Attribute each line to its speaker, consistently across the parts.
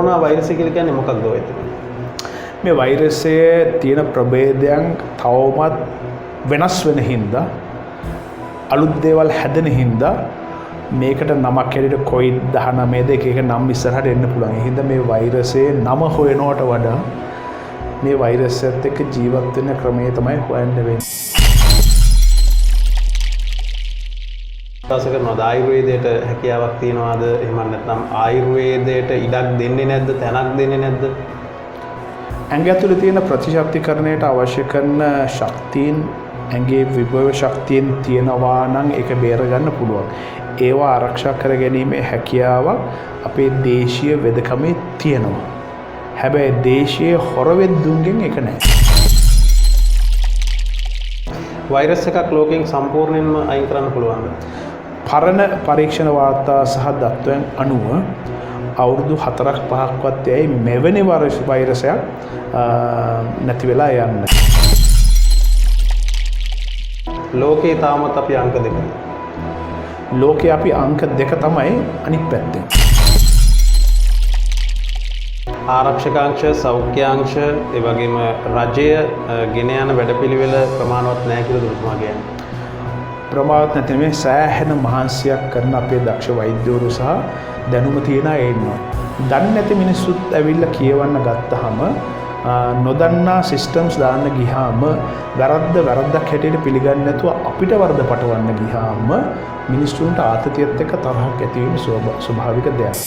Speaker 1: Corona වෛරසය කියලා කියන්නේ මොකක්ද ඔය?
Speaker 2: මේ වෛරසයේ තියෙන ප්‍රභේදයන් තවමත් වෙනස් වෙන හින්දා අලුත් දේවල් හැදෙන හින්දා මේකට නමක් හැටියට COVID-19ද එක එක නම් ඉස්සරහට එන්න පුළුවන්. ඒ හින්දා මේ වෛරසයේ නම හොයනවට වඩා මේ වෛරසයත් එක්ක ජීවත් වෙන ක්‍රමය තමයි හොයන්න වෙන්නේ.
Speaker 1: විශ්වාස කරනවාද ආයුර්වේදයට හැකියාවක් තියනවාද? එහෙම නැත්නම් ආයුර්වේදයට ඉඩක් දෙන්නේ නැද්ද? තැනක් දෙන්නේ නැද්ද?
Speaker 2: ඇඟ ඇතුලේ තියෙන ප්‍රතිශක්තිකරණයට අවශ්‍ය කරන ශක්තියින් ඇඟේ විභව ශක්තියෙන් තියනවා නම් ඒක බේර ගන්න පුළුවන්. ඒවා ආරක්ෂා කර ගැනීමේ හැකියාවක් අපේ දේශීය වෙදකමේ තියෙනවා. හැබැයි දේශීය හොරවෙද්දුන්ගෙන් ඒක නැහැ.
Speaker 1: වෛරස් එකක් ලෝකයෙන් සම්පූර්ණයෙන්ම අයින් කරන්න පුළුවන්ද?
Speaker 2: පරණ පරීක්ෂණ වාර්තා සහ දත්වයන් අනුව අවුරුදු 4-5ක්වත් යයි මෙවැනි වෛරසයක් නැති වෙලා යන්න.
Speaker 1: ලෝකේ තාමත් අපි අංක 2.
Speaker 2: ලෝකේ අපි අංක 2 තමයි අනිත් පැත්තෙන්.
Speaker 1: ආරක්ෂකාංශ, සෞඛ්‍යාංශ, ඒ වගේම රජය ගෙන යන වැඩපිළිවෙල ප්‍රමාණවත් නැහැ කියලා දුරුතුමා කියන්නේ.
Speaker 2: ප්‍රමාණවත් නැති නෙමෙයි සෑහෙන මහන්සියක් කරන අපේ දක්ෂ වෛද්‍යවරු සහ දැනුම තියන අය ඉන්නවා. දන්නේ නැති මිනිස්සුත් ඇවිල්ලා කියවන්න ගත්තාම නොදන්නා සිස්ටම්ස් දාන්න ගියාම වැරද්දක් හැටියට පිළිගන්නේ නැතුව අපිට වරද පටවන්න ගියාම මිනිස්සුන්ට ආතතියත් එක්ක තරහක් ඇති වීම ස්වභාවික දෙයක්.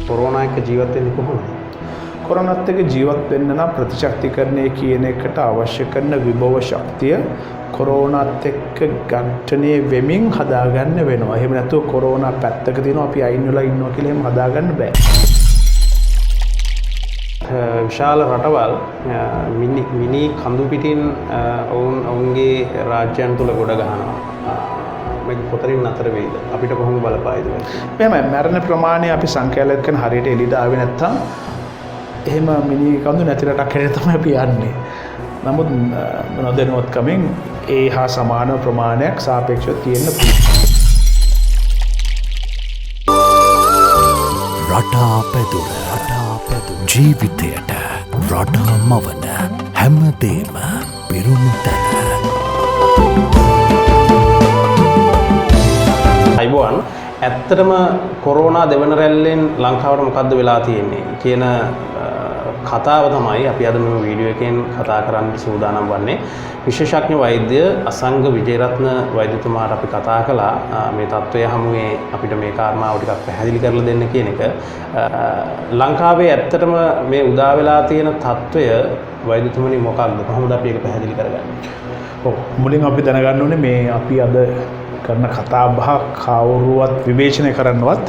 Speaker 1: කොරෝනා එක ජීවත් වෙන්නේ කොහොමද?
Speaker 2: කොරෝනාත් එක්ක ජීවත් වෙන්න නම් ප්‍රතිශක්තිකරණය කියන එකට අවශ්‍ය කරන විභව ශක්තිය කොරෝනාත් එක්ක ඝට්ටණය වෙමින් හදාගන්න වෙනවා. එහෙම නැතුව කොරෝනා පැත්තක තියෙනවා අපි අයින් වෙලා ඉන්නවා කියලා එහෙම හදාගන්න බෑ.
Speaker 1: විශාල රටවල් මිනි කඳු පිටින් ඔවුන්ගේ රාජ්‍යයන් තුල ගොඩ ගහනවා. මේක කොතරින් නතර වෙයිද? අපිට කොහොම බලපායිද?
Speaker 2: මෙහෙමයි මරණ ප්‍රමාණය අපි සංඛ්‍යාලයක් කරන හරියට එළියට ආවේ නැත්තම් එහෙම මිනි කඳු නැති රටක් හැටියට තමයි අපි යන්නේ. නමුත් නොදැනුවත්කමින් ඒ හා සමාන ප්‍රමාණයක් සාපේක්ෂව තියෙන්න පුළුවන්.
Speaker 3: රටා පැදුර ජීවිතයට රටා මවන හැමදේම පිරුණු තැන.
Speaker 1: අයිබෝන් ඇත්තටම කොරෝනා දෙවන රැල්ලෙන් ලංකාවට මොකද්ද වෙලා තියෙන්නේ කියන කතාව තමයි අපි අද මේ වීඩියෝ එකෙන් කතා කරන්න සූදානම් වන්නේ. විශේෂඥ වෛද්‍ය අසංග විජේරත්න වෛද්‍යතුමාට අපි කතා කළා මේ තත්ත්වය හමුවේ අපිට මේ කාරණාව ටිකක් පැහැදිලි කරලා දෙන්න කියන එක. ලංකාවේ ඇත්තටම මේ උදා වෙලා තියෙන තත්ත්වය වෛද්‍යතුමනි මොකක්ද? කොහොමද අපි ඒක පැහැදිලි කරගන්නේ?
Speaker 2: මුලින් අපි දැනගන්න ඕනේ මේ අපි අද කරන කතා බහ කවුරුවත් විවේචනය කරන්නවත්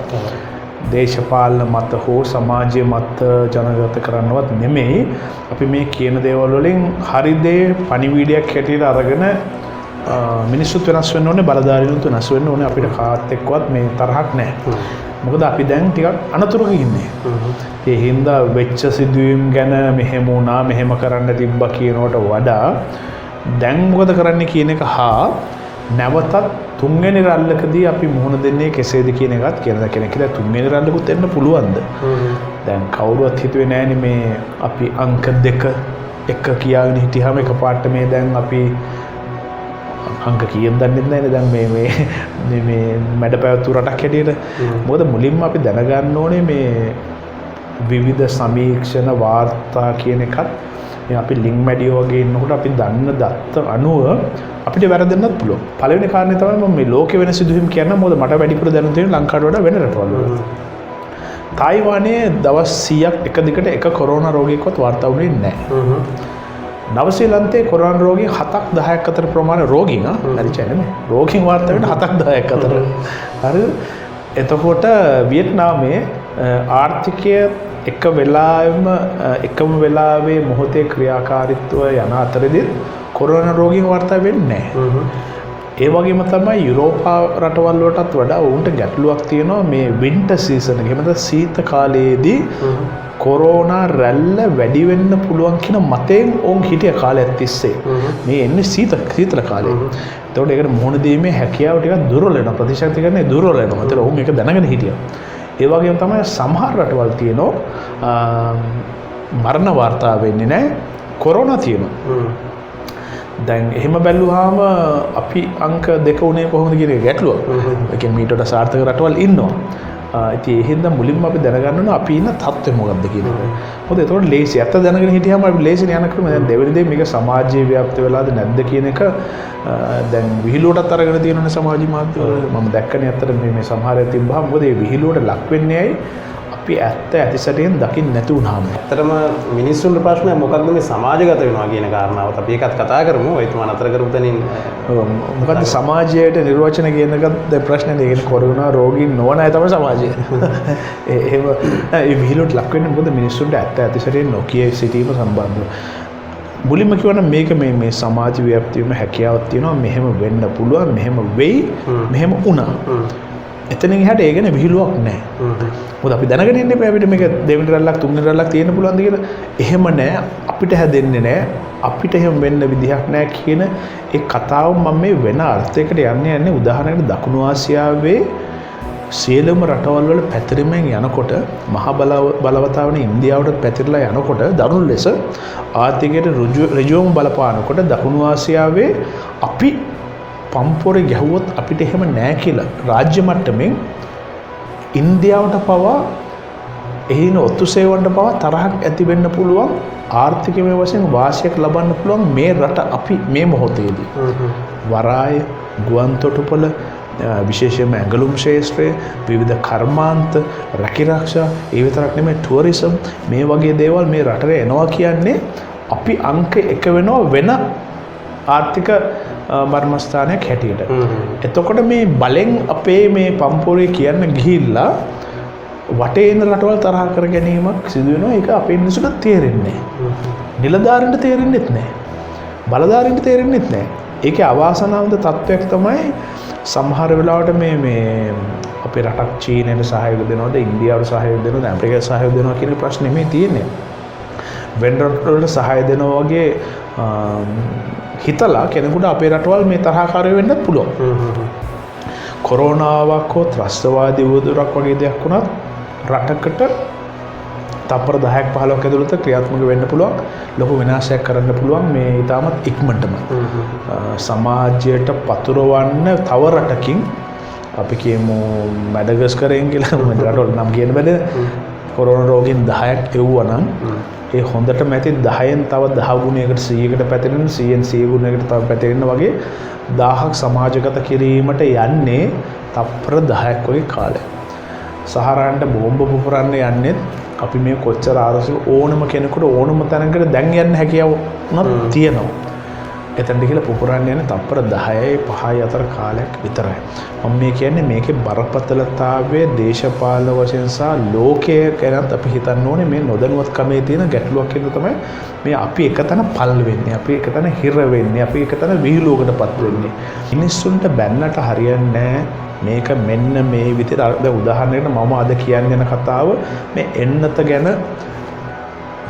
Speaker 2: දේශපාලන මත හෝ සමාජය මත ජනගත කරන්නවත් නෙමෙයි. අපි මේ කියන දේවල් වලින් හරි දේ පණිවිඩයක් හැටියට අරගෙන මිනිස්සුත් වෙනස් වෙන්න ඕනේ, බලධාරීනුත් වෙනස් වෙන්න ඕනේ. අපිට කාත් එක්කවත් මේ තරහක් නැහැ. මොකද අපි දැන් ටිකක් අනතුරක ඉන්නේ. ඒ හින්දා වෙච්ච සිදුවීම් ගැන මෙහෙම වුණා, මෙහෙම කරන්න තිබ්බා කියනවට වඩා දැන් මොකද කරන්න කියන එක හා නැවතත් තුන්වෙනි රැල්ලකදී අපි මුහුණ දෙන්නේ කෙසේද කියන එකත් කියන කෙනෙක් කියලා තුන්වෙනි රැල්ලකුත් එන්න පුළුවන්ද? දැන් කවුරුවත් හිතුවේ නෑනේ මේ අපි අංක 2 එක කියාගෙන හිටියාම එකපාරට මේ දැන් අපි අංක කීයක් දන්නේ නැන්නේ දැන් මේ මැඩ පැවතු රටක් හැටියට. මොකද මුලින්ම අපි දැනගන්න ඕනේ මේ විවිධ සමීක්ෂණ වාර්තා කියන එකත් අපි ලිංක් මැඩියෝ වගේ ඉන්නකොට අපි දන්න දත්ත අනුව අපිට වැරදෙන්නත් පුළුවන්. පළවෙනි කාරණේ තමයි මම මේ ලෝකෙ වෙන සිදුවීම් කියන්න. මොකද මට වැඩිපුර දැනුම් තියෙන ලංකාවට වඩා වෙන රටවල් වල. තායිවානයේ දවස් 100ක් එක දිගට එක කොරෝනා රෝගියෙක්වත් වාර්තා වුණේ නැහැ. නවසීලන්තයේ කොරෝනා රෝගී 7ක් 10ක් අතර ප්‍රමාණය රෝගීන් හරිචයි නෙමෙයි. රෝගීන් වාර්තා වෙන 7ක් 10ක් අතර. හරි. එතකොට වියට්නාමයේ ආර්ථිකය එකම වෙලාවේ මොහොතේ ක්‍රියාකාරීත්වය යන අතරදී කොරෝනා රෝගීන් වාර්තා වෙන්නේ නැහැ. ඒ වගේම තමයි යුරෝපා රටවල් වලටත් වඩා උන්ට ගැටලුවක් තියෙනවා මේ වින්ටර් සීසන් එකේ. එමෙතන සීත කාලයේදී කොරෝනා රැල්ල වැඩි වෙන්න පුළුවන් කියන මතයෙන් උන් හිටිය කාලයක් තිස්සේ. මේ එන්නේ සීතල කාලේ. ඒතකොට ඒකට මුහුණ දීමේ හැකියාව ටිකක් දුර්වල වෙනවා. ප්‍රතිශක්තිකරණය දුර්වල වෙනවා. ඒතර උන් ඒක දැනගෙන හිටියා. ඒ වගේම තමයි සමහර රටවල් තියෙනවා මරණ වාර්තා වෙන්නේ නැහැ කොරෝනා තියෙනවා. දැන් එහෙම බැලුවාම අපි අංක 2 උනේ කොහොමද කියන එක ගැටලුව. ඒ කියන්නේ මීට වඩා සාර්ථක රටවල් ඉන්නවා. ඉතින් ඒ හින්දා මුලින්ම අපි දැනගන්න ඕන අපි ඉන්න තත්ත්වය මොකක්ද කියන එක. මොකද ඒතකොට ලේසි. ඇත්ත දැනගෙන හිටියාම අපි ලේසියෙන් යන ක්‍රම දැන් දෙවෙනි දේ මේක සමාජයේ ව්‍යාප්ත වෙලාද නැද්ද කියන එක දැන් විහිළුවටත් අරගෙන තියෙනනේ සමාජ මාධ්‍යවල. මම දැක්කනේ ඇත්තට මේ සමහරය තිබ්බහම මොකද මේ විහිළුවට ලක් වෙන්නේ ඇයි? අපි ඇත්ත ඇතිසැටියෙන් දකින්න නැති වුණාම.
Speaker 1: ඇත්තටම මිනිස්සුන්ට ප්‍රශ්නය මොකක්ද මේ සමාජගත වෙනවා කියන කාරණාවත් අපි ඒකත් කතා කරමු. ඒතුමා නතර කරපු තැනින්
Speaker 2: මොකද්ද සමාජයට නිර්වචන කියන එකත් දැන් ප්‍රශ්නේ නේ. ඒක කොරෝනා රෝගීන් නොවන අය තමයි සමාජය. එහෙම ඒ විහිළුවට ලක් වෙන්නේ මොකද මිනිස්සුන්ට ඇත්ත ඇතිසැටියෙන් නොකිය සිටීම සම්බන්ධව. මුලින්ම කියවනම් මේක මේ සමාජ ව්‍යාප්තියම හැකියාවක් තියෙනවා. මෙහෙම වෙන්න පුළුවන්, මෙහෙම වෙයි, මෙහෙම වුණා. එතනින් එහාට ඒ ගැන විහිළුවක් නැහැ. මොකද අපි දැනගෙන ඉන්නේ අපිට මේක දෙවෙනි රැල්ලක් තුන්වෙනි රැල්ලක් තියෙන්න පුළුවන්ද කියලා. එහෙම නැහැ. අපිට හැදෙන්නේ නැහැ. අපිට එහෙම වෙන්න විදිහක් නැහැ කියන ඒ කතාව මම මේ වෙන අර්ථයකට යන්නේ උදාහරණයකට දකුණු ආසියාවේ සියලුම රටවල් වල පැතිරීමෙන් යනකොට මහ බලවතාවන ඉන්දියාවට පැතිරලා යනකොට දරුණු ලෙස ආර්ථිකයට ඍජුවම බලපානකොට දකුණු ආසියාවේ අපි පම්පොරේ ගැහුවොත් අපිට එහෙම නෑ කියලා රාජ්‍ය මට්ටමින් ඉන්දියාවට පවා එහින ඔත්තු සේවන්ට පවා තරහක් ඇති වෙන්න පුළුවන් ආර්ථිකමය වශයෙන් වාසියක් ලබන්න පුළුවන් මේ රට අපි මේ මොහොතේදී. වරාය, ගුවන් තොටුපළ, විශේෂයෙන්ම ඇඟලුම් ශේෂ්ත්‍රය, විවිධ කර්මාන්ත, රැකිරක්ෂා, ඒ විතරක් නෙමෙයි ටුවරිසම් මේ වගේ දේවල් මේ රටට එනවා කියන්නේ අපි අංක 1 වෙනවා වෙන ආර්ථික මර්මස්ථානයක් හැටියට. එතකොට මේ බලෙන් අපේ මේ පම්පොරේ කියන්න ගිහිල්ලා වටේ ඉන්න රටවල් තරහ කර ගැනීමක් සිදු වෙනවා. ඒක අපේ මිනිස්සුන්ට තේරෙන්නේ නැහැ. නිලධාරීන්ට තේරෙන්නේත් නැහැ. බලධාරීන්ට තේරෙන්නේත් නැහැ. ඒකේ අවාසනාවන්ත තත්වයක් තමයි සමහර වෙලාවට මේ අපේ රටක් චීනයට සහයෝග දෙනවද, ඉන්දියාවට සහයෝග දෙනවද, ඇමරිකාවට සහයෝග දෙනවද කියන ප්‍රශ්නේ මේ තියෙන්නේ. වෙන රටවලට සහාය දෙනවා වගේ හිතලා කෙනෙකුට අපේ රටවල් මේ තරහකාරී වෙන්නත් පුළුවන්. කොරෝනාවක් හෝ ත්‍රස්තවාදී වදුරක් වගේ දෙයක් වුණත් රටකට තප්පර 10ක් 15ක් ඇතුළත ක්‍රියාත්මක වෙන්න පුළුවන්. ලොකු විනාශයක් කරන්න පුළුවන් මේ ඊටමත් ඉක්මනටම. සමාජයට පතුරවන්න තව රටකින් අපි කියමු මැඩගස්කරෙන් කියලා රටවල නම් කියන බැලේ කොරෝනා රෝගීන් 10ක් එව්වනම් ඒ හොඳටම ඇති 10න් තව 10 ගුණයකට 100කට පැතිරෙන 100න් 100 ගුණයකට තව පැතිරෙන වගේ 1000ක් සමාජගත කිරීමට යන්නේ තප්පර 10ක් වගේ කාලයක්. සහරාන්ට බෝම්බ පුපුරන්න යන්නේ අපි මේ කොච්චර ආරසු ඕනම කෙනෙකුට ඕනම තැනකට දැන් යන්න හැකියාව උනත් තියෙනවා. එතනට කියලා පුපුරන්න යන තප්පර 10යි 5යි අතර කාලයක් විතරයි. මම මේ කියන්නේ මේකේ බරපතලතාවය දේශපාලන වශයෙන් සහ ලෝකයේ ගැනත් අපි හිතන්න ඕනේ මේ නොදැනුවත්කමේ තියෙන ගැටලුවක් හින්දා තමයි මේ අපි එකතන පල් වෙන්නේ, අපි එකතන හිර වෙන්නේ, අපි එකතන විහිළුවකටපත් වෙන්නේ. මිනිස්සුන්ට බැන්නට හරියන්නේ මේක මෙන්න මේ විදිහට දැන් උදාහරණයකට මම අද කියන්න යන කතාව මේ එන්නත ගැන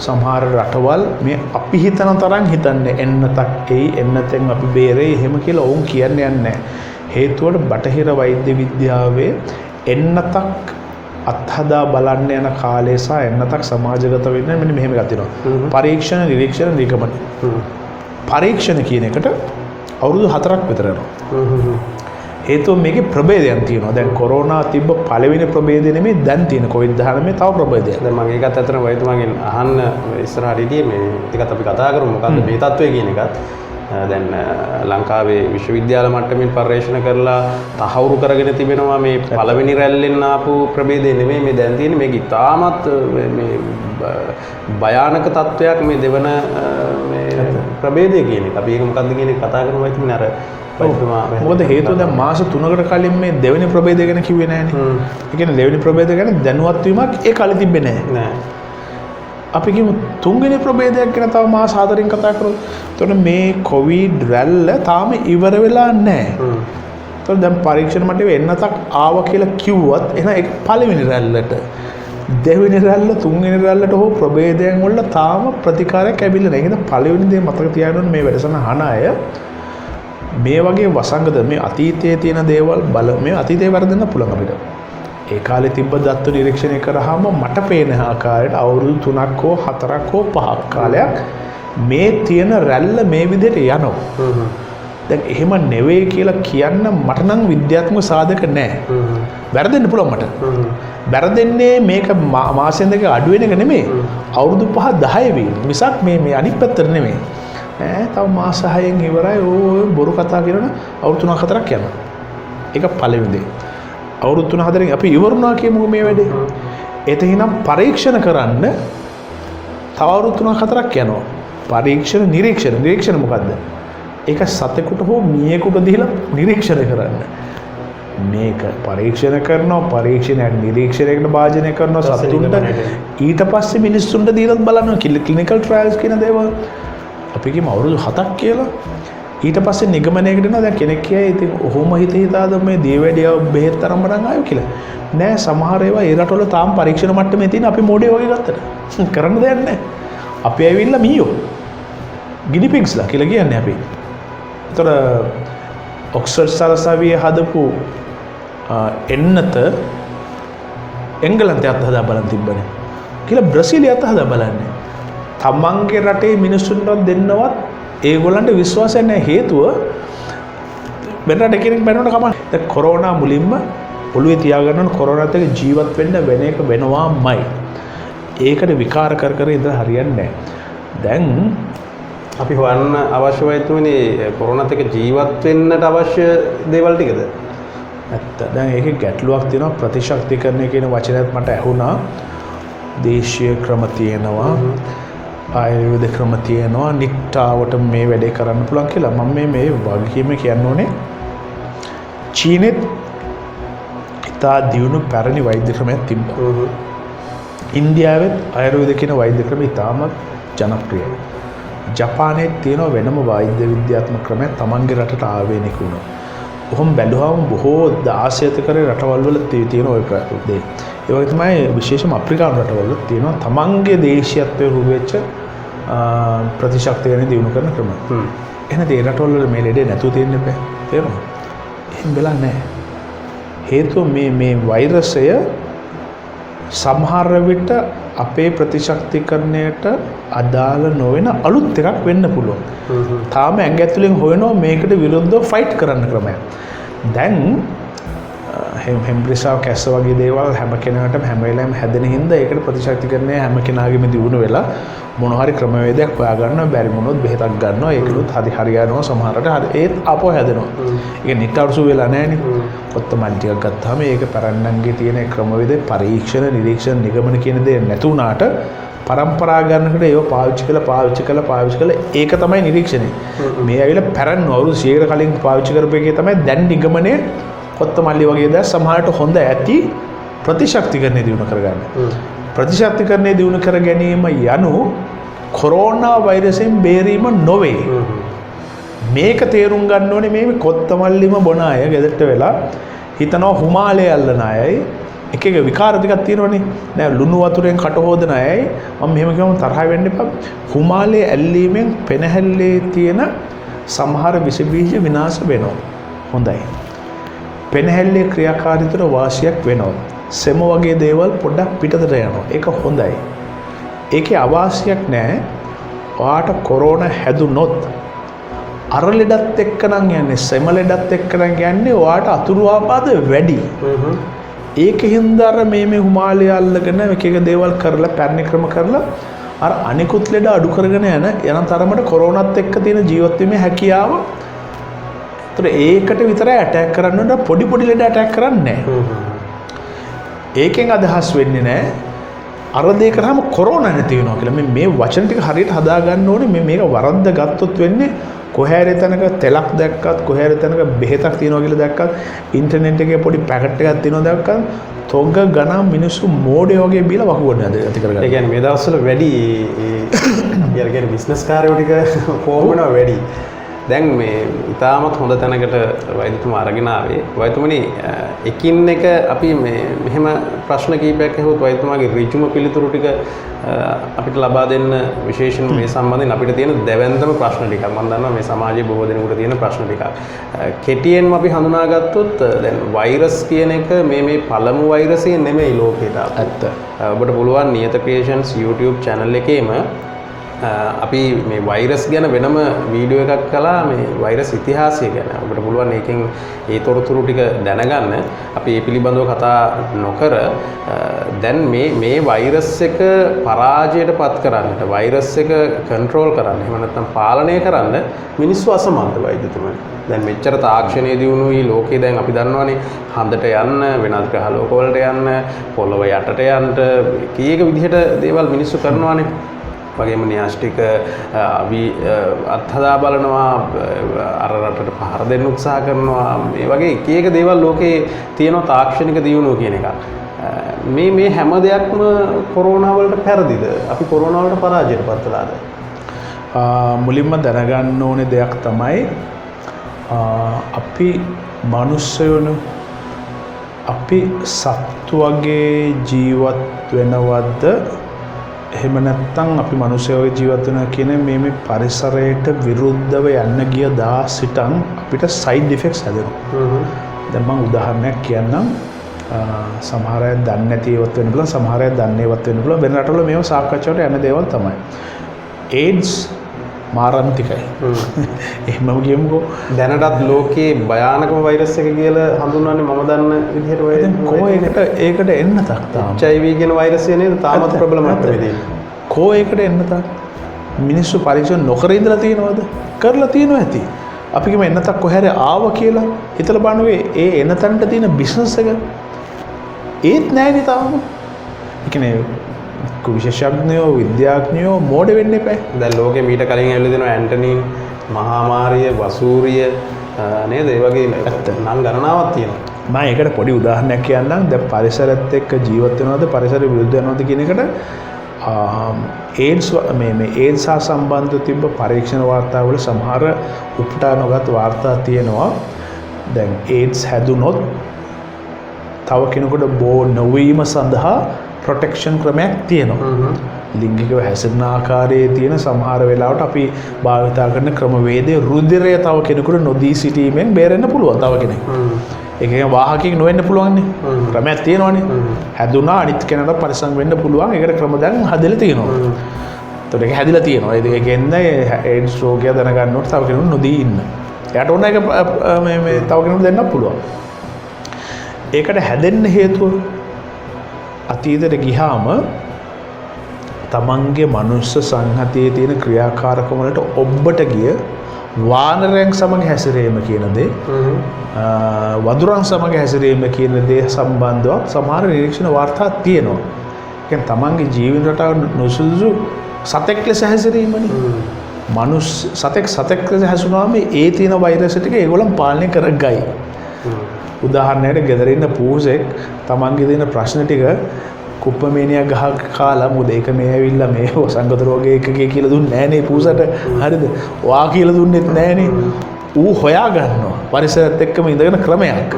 Speaker 2: සමහර රටවල් මේ අපි හිතන තරම් හිතන්නේ එන්නතක් එයි එන්නතෙන් අපි බේරෙයි එහෙම කියලා වුන් කියන්නේ නැහැ. හේතුවට බටහිර වෛද්‍ය විද්‍යාවේ එන්නතක් අත්හදා බලන්න යන කාලය සහ එන්නතක් සමාජගත වෙන්න මෙන්න මෙහෙම එකක් තියෙනවා. පරීක්ෂණ, නිරීක්ෂණ, නිගමන. පරීක්ෂණ කියන එකට අවුරුදු 4ක් විතර යනවා. හේතුව මේකේ ප්‍රභේදයන් තියෙනවා. දැන් කොරෝනා තිබ්බ පළවෙනි ප්‍රභේදය නෙමෙයි දැන් තියෙන COVID-19 තව ප්‍රභේදයක්.
Speaker 1: දැන් මම ඒකත් අතර වෛද්‍යතුමාගෙන් අහන්න ඉස්සරහට හිටියේ මේ ටිකත් අපි කතා කරමු මොකද්ද මේ තත්ත්වය කියන එකත්. දැන් ලංකාවේ විශ්වවිද්‍යාල මට්ටමින් පර්යේෂණ කරලා තහවුරු කරගෙන තිබෙනවා මේ පළවෙනි රැල්ලෙන් ආපු ප්‍රභේදය නෙමෙයි මේ දැන් තියෙන්නේ මේක ඉතාමත් මේ භයානක තත්ත්වයක් මේ දෙවන මේ ප්‍රභේදය කියන එක. අපි ඒක මොකද්ද කියන එක කතා කරමු වෛද්‍යතුමනි අර
Speaker 2: මොකද හේතුව දැන් මාස 3කට කලින් මේ දෙවෙනි ප්‍රභේදය ගැන කිව්වේ නැහනේ. ඒ කියන්නේ දෙවෙනි ප්‍රභේදය ගැන දැනුවත් වීමක් ඒ කාලේ තිබ්බේ නැහැ. අපි කියමු තුන්වෙනි ප්‍රභේදයක් ගැන තව මාස 4කින් කතා කරමු. එතකොට මේ කොවිඩ් රැල්ල තාම ඉවර වෙලා නැහැ. එතකොට දැන් පරීක්ෂණ මට්ටමේ එන්නතක් ආවා කියලා කිව්වත් එහෙනම් ඒක පළවෙනි රැල්ලට දෙවෙනි රැල්ල තුන්වෙනි රැල්ලට හෝ ප්‍රභේදයන් වල තාම ප්‍රතිකාරයක් ලැබිලා නැහැ. ඒක පළවෙනි දේ මතක තියාගන්න මේ වැඩසටහන අහන අය මේ වගේ වසංගත මේ අතීතයේ තියෙන දේවල් මේ අතීතේ වර්ධන්න පුළුවන් අපිට. ඒ කාලේ තිබ්බ දත්ත නිරීක්ෂණය කරාම මට පේන ආකාරයට අවුරුදු 3ක් හෝ 4ක් හෝ 5ක් කාලයක් මේ තියෙන රැල්ල මේ විදිහට යනවා. දැන් එහෙම නෙවෙයි කියලා කියන්න මට නම් විද්‍යාත්මක සාධක නැහැ. වැරදෙන්න පුළුවන් මට. වැරදෙන්නේ මේක මාසෙන් දෙක අඩු වෙන එක නෙමෙයි. අවුරුදු 5 10 වීම. මිසක් මේ අනිත් පැත්තට නෙමෙයි. තව මාස 6න් ඉවරයි. ඕ බොරු කතා කරන අවුරුදු 3 4ක් යනවා. ඒක පළවෙනි දේ. අවුරුදු 3 4න් අපි ඉවරුණා කියමුකෝ මේ වැඩේ. එතෙහිනම් පරීක්ෂණ කරන්න තව අවුරුදු 3 4ක් යනවා. පරීක්ෂණ නිරීක්ෂණ මොකද්ද? ඒක සතෙකුට හෝ මියෙකුට දීලා නිරීක්ෂණය කරන්න. මේක පරීක්ෂණ කරනවා, පරීක්ෂණයක් නිරීක්ෂණයකට භාජනය කරනවා සතුන්ට. ඊට පස්සේ මිනිස්සුන්ට දීලා බලනවා ක්ලිනිකල් ට්‍රයල්ස් කියන දේවල්. අපි කියමු අවුරුදු 7ක් කියලා. ඊට පස්සේ නිගමනයකට එනවා දැන් කෙනෙක් කියයි ඉතින් ඔහොම හිතාද මේ දියවැඩිය බෙහෙත් තරම් බඩන් ආයෝ කියලා. නෑ සමහර ඒවා ඒ රටවල තාම පරීක්ෂණ මට්ටමේ තියෙන අපි මොඩේ වගේ ගත්තට. කරන්න දෙයක් නෑ. අපි ඇවිල්ලා මීයෝ. ගිනි පිග්ස්ලා කියලා කියන්නේ අපි. ඒතර ඔක්ස්ෆර්ඩ් සරසවියේ හදපු එන්නත එංගලන්තයත් හදා බලන් තිබ්බනේ. කියලා බ්‍රසීලියත් හදා බලන්නේ. තමන්ගේ රටේ මිනිස්සුන්ට දෙන්නවත් ඒගොල්ලන්ට විශ්වාසයක් නැහැ. හේතුව වෙන රට කෙනෙක් බැලුවට කමක්. දැන් කොරෝනා මුලින්ම ඔළුවේ තියාගන්න කොරෝනාත් එක්ක ජීවත් වෙන්න වෙන එක වෙනවාමයි. ඒකට විකාර කර ඉඳලා හරියන්නේ නැහැ. දැන්
Speaker 1: අපි හොයන්න අවශ්‍ය වෙන්නේ කොරෝනාත් එක්ක ජීවත් වෙන්නට අවශ්‍ය දේවල් ටිකද?
Speaker 2: ඇත්ත. දැන් ඒකේ ගැටලුවක් තියෙනවා. ප්‍රතිශක්තිකරණය කියන වචනයත් මට ඇහුණා. දේශීය ක්‍රම තියෙනවා. ආයුර්වේද ක්‍රම තියෙනවා. නිට්ටාවට මේ වැඩේ කරන්න පුළුවන් කියලා. මම මේ වගකීම කියන්න ඕනේ. චීනෙත් ඉතා දියුණු පැරණි වෛද්‍ය ක්‍රමයක් තිබ්බා. ඉන්දියාවෙත් ආයුර්වේද කියන වෛද්‍ය ක්‍රම ඉතාමත් ජනප්‍රියයි. ජපානයේ තියෙන වෙනම වෛද්‍ය විද්‍යාත්මක ක්‍රමයක් තමන්ගේ රටට ආවේනික වුණා. ඔහොම බැලුවාම බොහෝ දාසයතකර රටවල් වල තියෙන ওই දේ. ඒ වගේ තමයි විශේෂම අප්‍රිකානු රටවල තියෙනවා තමන්ගේ දේශීයත්වයේ හුරුවෙච්ච ප්‍රතිශක්තිය ගැන දිනු කරන ක්‍රම. එහෙනම් ඒ රටවල වල මේ ලෙඩේ නැතුව තියෙන්න බෑ. තේරුණා? එහෙම වෙලා නැහැ. හේතුව මේ වෛරසය සමහර විට අපේ ප්‍රතිශක්තිකරණයට අදාළ නොවන අලුත් එකක් වෙන්න පුළුවන්. තාම ඇඟ ඇතුලෙන් හොයනවා මේකට විරුද්ධව ෆයිට් කරන්න ක්‍රමයක්. දැන් හෙම්බ්‍රිසාව කැස්ස වගේ දේවල් හැම කෙනාටම හැම වෙලාවෙම හැදෙන හින්දා ඒකට ප්‍රතිශක්තිකරණය හැම කෙනාගේම දියුණු වෙලා මොන හරි ක්‍රමවේදයක් හොයාගන්නවා. බැරි වුණොත් බෙහෙතක් ගන්නවා. ඒකලුත් හරියනවා සමහරට. ඒත් ආපහු හැදෙනවා. ඒක නිට්ටවසු වෙලා නැහැනේ. කොත්තමල් ටිකක් ගත්තාම ඒක පැරණ්ණන්ගේ තියෙන ක්‍රමවේද පරීක්ෂණ නිරීක්ෂණ නිගමන කියන දේ නැතුණාට පරම්පරා ගන්නකට ඒව පාවිච්චි කළා ඒක තමයි නිරීක්ෂණය. මේ ඇවිල්ලා පැරණි අවුරුදු 100කට කලින් පාවිච්චි කරපු එකේ තමයි දැන් නිගමනය කොත්තමල්ලි වගේ දා සමහරට හොඳ ඇති ප්‍රතිශක්තිකරණය දිනු කරගන්න. ප්‍රතිශක්තිකරණය දිනු කර ගැනීම යනු කොරෝනා වෛරසයෙන් බේරීම නොවේ. මේක තේරුම් ගන්න ඕනේ මේ කොත්තමල්ලිම බොන අය ගෙදරට වෙලා හිතනවා හුමාලේ අල්ලන අයයි එක විකාර ටිකක් තියෙනවනේ. නෑ ලුණු වතුරෙන් කට හොදන අයයි මම මෙහෙම කියමු තරහ වෙන්න එපා. හුමාලේ ඇල්ලීමෙන් පෙනහැල්ලේ තියෙන සමහර විස බීජ විනාශ වෙනවා. හොඳයි. පෙනහැල්ලේ ක්‍රියාකාරීත්වයට වාසියක් වෙනවා. සෙම වගේ දේවල් පොඩ්ඩක් පිටතට යනවා. ඒක හොඳයි. ඒකේ අවාසියක් නෑ. ඔයාට කොරෝනා හැදුනොත් අර ලෙඩත් එක්ක නම් යන්නේ සෙම ලෙඩත් එක්ක නම් යන්නේ ඔයාට අතුරු ආබාධ වැඩි. ඒකින්ද අර මේ හුමාලය අල්ලගෙන එක දේවල් කරලා පැරණි ක්‍රම කරලා අර අනිකුත් ලෙඩ අඩු කරගෙන යන තරමට කොරෝනාත් එක්ක තියෙන ජීවත් වීමේ හැකියාව ඒකට විතරයි ඇටැක් කරන්න පොඩි ලෙඩ ඇටැක් කරන්නේ නැහැ. ඒකෙන් අදහස් වෙන්නේ නැහැ අර දේ කරාම කොරෝනා නැති වෙනවා කියලා. මේ වචන ටික හරියට හදා ගන්න ඕනේ. මේක වරද්ද ගත්තොත් වෙන්නේ කොහේරි තැනක තෙලක් දැක්කත් කොහේරි තැනක බෙහෙතක් තියෙනවා කියලා දැක්කත් ඉන්ටර්නෙට් එකේ පොඩි පැකට් එකක් තියෙනවා දැක්කත් තොග ගණන් මිනිස්සු මෝඩේ වගේ බීලා වකුගඩන ඇති කරගන්න.
Speaker 1: ඒ කියන්නේ මේ දවස්වල වැඩි කියන්නේ බිස්නස් කාර්යෝ ටික කොහොමද වැඩි. දැන් මේ ඉතාමත් හොඳ තැනකට වෛද්‍යතුමා අරගෙන ආවේ. වෛද්‍යතුමනි එකින් එක අපි මේ මෙහෙම ප්‍රශ්න කීපයක් අහුවොත් වෛද්‍යතුමාගේ ඍජුම පිළිතුරු ටික අපිට ලබා දෙන්න විශේෂයෙන් මේ සම්බන්ධයෙන් අපිට තියෙන දැවැන්තම ප්‍රශ්න ටිකක්. මම දන්නවා මේ සමාජයේ බොහෝ දෙනෙකුට තියෙන ප්‍රශ්න ටිකක්. කෙටියෙන්ම අපි හඳුනාගත්තොත් දැන් වෛරස් කියන එක මේ පළමු වෛරසය නෙමෙයි ලෝකේට.
Speaker 2: ඇත්ත.
Speaker 1: ඔබට පුළුවන් නියත ක්‍රියේෂන්ස් YouTube channel එකේම අපි මේ වෛරස් ගැන වෙනම වීඩියෝ එකක් කළා මේ වෛරස් ඉතිහාසය ගැන. ඔබට පුළුවන් ඒකෙන් ඒ තොරතුරු ටික දැනගන්න. අපි ඒ පිළිබඳව කතා නොකර දැන් මේ වෛරස් එක පරාජයට පත් කරන්නට, වෛරස් එක කන්ට්‍රෝල් කරන්න, එහෙම නැත්නම් පාලනය කරන්න මිනිස්සු අසමර්ථ වෛද්‍යතුමනි. දැන් මෙච්චර තාක්ෂණයේ දියුණුවයි ලෝකේ දැන් අපි දන්නවනේ හඳට යන්න, වෙනත් ග්‍රහලෝක වලට යන්න, පොළොව යටට යන්න කීයක විදිහට දේවල් මිනිස්සු කරනවානේ. වගේම න්‍යාස්ටික අපි අත්හදා බලනවා, අර රටට පහර දෙන්න උත්සාහ කරනවා. මේ වගේ එක එක දේවල් ලෝකේ තියෙන තාක්ෂණික දියුණුව කියන එක. මේ හැම දෙයක්ම කොරෝනා වලට පෙරදිද? අපි කොරෝනා වලට පරාජයට පත් වෙලාද?
Speaker 2: මුලින්ම දැනගන්න ඕනේ දෙයක් තමයි අපි මිනිස්සුයෝනේ අපි සත්තු වගේ ජීවත් වෙනවද? එහෙම නැත්නම් අපි මිනිස්සුයෝ ජීවත් වෙනවා කියන මේ පරිසරයට විරුද්ධව යන්න ගිය දා සිටන් අපිට සයිඩ් ඉෆෙක්ට්ස් හැදෙනවා. දැන් මම උදාහරණයක් කියන්නම්. සමහර අය දන්නේ නැති ඒවත් වෙන්න පුළුවන්, සමහර අය දන්නේ ඒවත් වෙන්න පුළුවන්. වෙන රටවල මේව සාකච්ඡාවට යන දේවල් තමයි. AIDS මාරන්තිකයි. එහෙමම කියමුකෝ.
Speaker 1: දැනටත් ලෝකේ භයානකම වෛරස් එක කියලා හඳුන්වන්නේ මම දන්න විදිහට
Speaker 2: ඒකට එන්න තාම
Speaker 1: HIV කියන වෛරසය නේද තාමත් ප්‍රබලමත් වෙන්නේ.
Speaker 2: ඒකට එන්න තාක් මිනිස්සු පරීක්ෂණ නොකර ඉඳලා තියෙනවද? කරලා තියෙනවා ඇති. අපි කිව්ව එන්න තාක් කොහේ හරි ආව කියලා හිතලා බලන්නේ ඒ එන තැනට තියෙන බිස්නස් එක ඒත් නැහැනේ තාම. ඒ කියන්නේ විශේෂඥයෝ විද්‍යාඥයෝ මෝඩ වෙන්න එපා.
Speaker 1: දැන් ලෝකෙ මීට කලින් ඇවිල්ලා දෙනවා ඇන්ටනින්, මහාමාරිය, වසූරිය නේද? ඒ වගේ නම් ගණනාවක් තියෙනවා.
Speaker 2: මම ඒකට පොඩි උදාහරණයක් කියන්නම්. දැන් පරිසරයත් එක්ක ජීවත් වෙනවද, පරිසර විරුද්ධ වෙනවද කියන එකට AIDS මේ AIDS හා සම්බන්ධව තිබ්බ පරීක්ෂණ වාර්තාවල සමහර උපුටා නොගත් වාර්තා තියෙනවා. දැන් AIDS හැදුනොත් තව කෙනෙකුට බෝ නොවීම සඳහා ප්‍රොටෙක්ෂන් ක්‍රමයක් තියෙනවා. ලිංගිකව හැසිරෙන ආකාරයේ තියෙන සමහර වෙලාවට අපි භාවිතා කරන ක්‍රමවේදයේ රුධිරය තව කෙනෙකුට නොදී සිටීමෙන් බේරෙන්න පුළුවන් තව කෙනෙක්. ඒ කියන්නේ වාහකයක් නොවෙන්න පුළුවන්නේ. ක්‍රමයක් තියෙනවානේ. හැදුනා අනිත් කෙනාට පරිසම් වෙන්න පුළුවන්. ඒකට ක්‍රම දැන් හදලා තියෙනවා. ඒතකොට ඒක හැදිලා තියෙනවා. ඒ කියන්නේ AIDS රෝගය දැනගන්නකොට තව කෙනෙකුට නොදී ඉන්න. එයාට ඕන එක මේ තව කෙනෙකුට දෙන්නත් පුළුවන්. ඒකට හැදෙන්න හේතුව අතීතයට ගියාම තමන්ගේ මනුස්ස සංහතියේ තියෙන ක්‍රියාකාරකම් වලට ඔබට ගිය වානරයන් සමග හැසිරීම කියන දේ වදුරන් සමග හැසිරීම කියන දේ සම්බන්ධව සමහර නිරීක්ෂණ වාර්තා තියෙනවා. ඒ කියන්නේ තමන්ගේ ජීවන රටාව නොසුදුසු සතෙක් ලෙස හැසිරීමනේ. සතෙක් ලෙස හැසුනාම ඒ තියෙන වෛරස් ටික ඒගොල්ලන් පාලනය කරගයි. උදාහරණයට ගෙදර ඉන්න පූසෙක් තමන්ගේ තියෙන ප්‍රශ්න ටික කුප්පමේනියක් ගහ කාලා මොකද ඒක මේ ඇවිල්ලා මේ සංගත රෝගයේ එකකේ කියලා දුන්නේ නෑනේ පූසට. හරිද? වා කියලා දුන්නෙත් නෑනේ. ඌ හොයා ගන්නවා පරිසරයත් එක්කම ඉඳගෙන ක්‍රමයක්.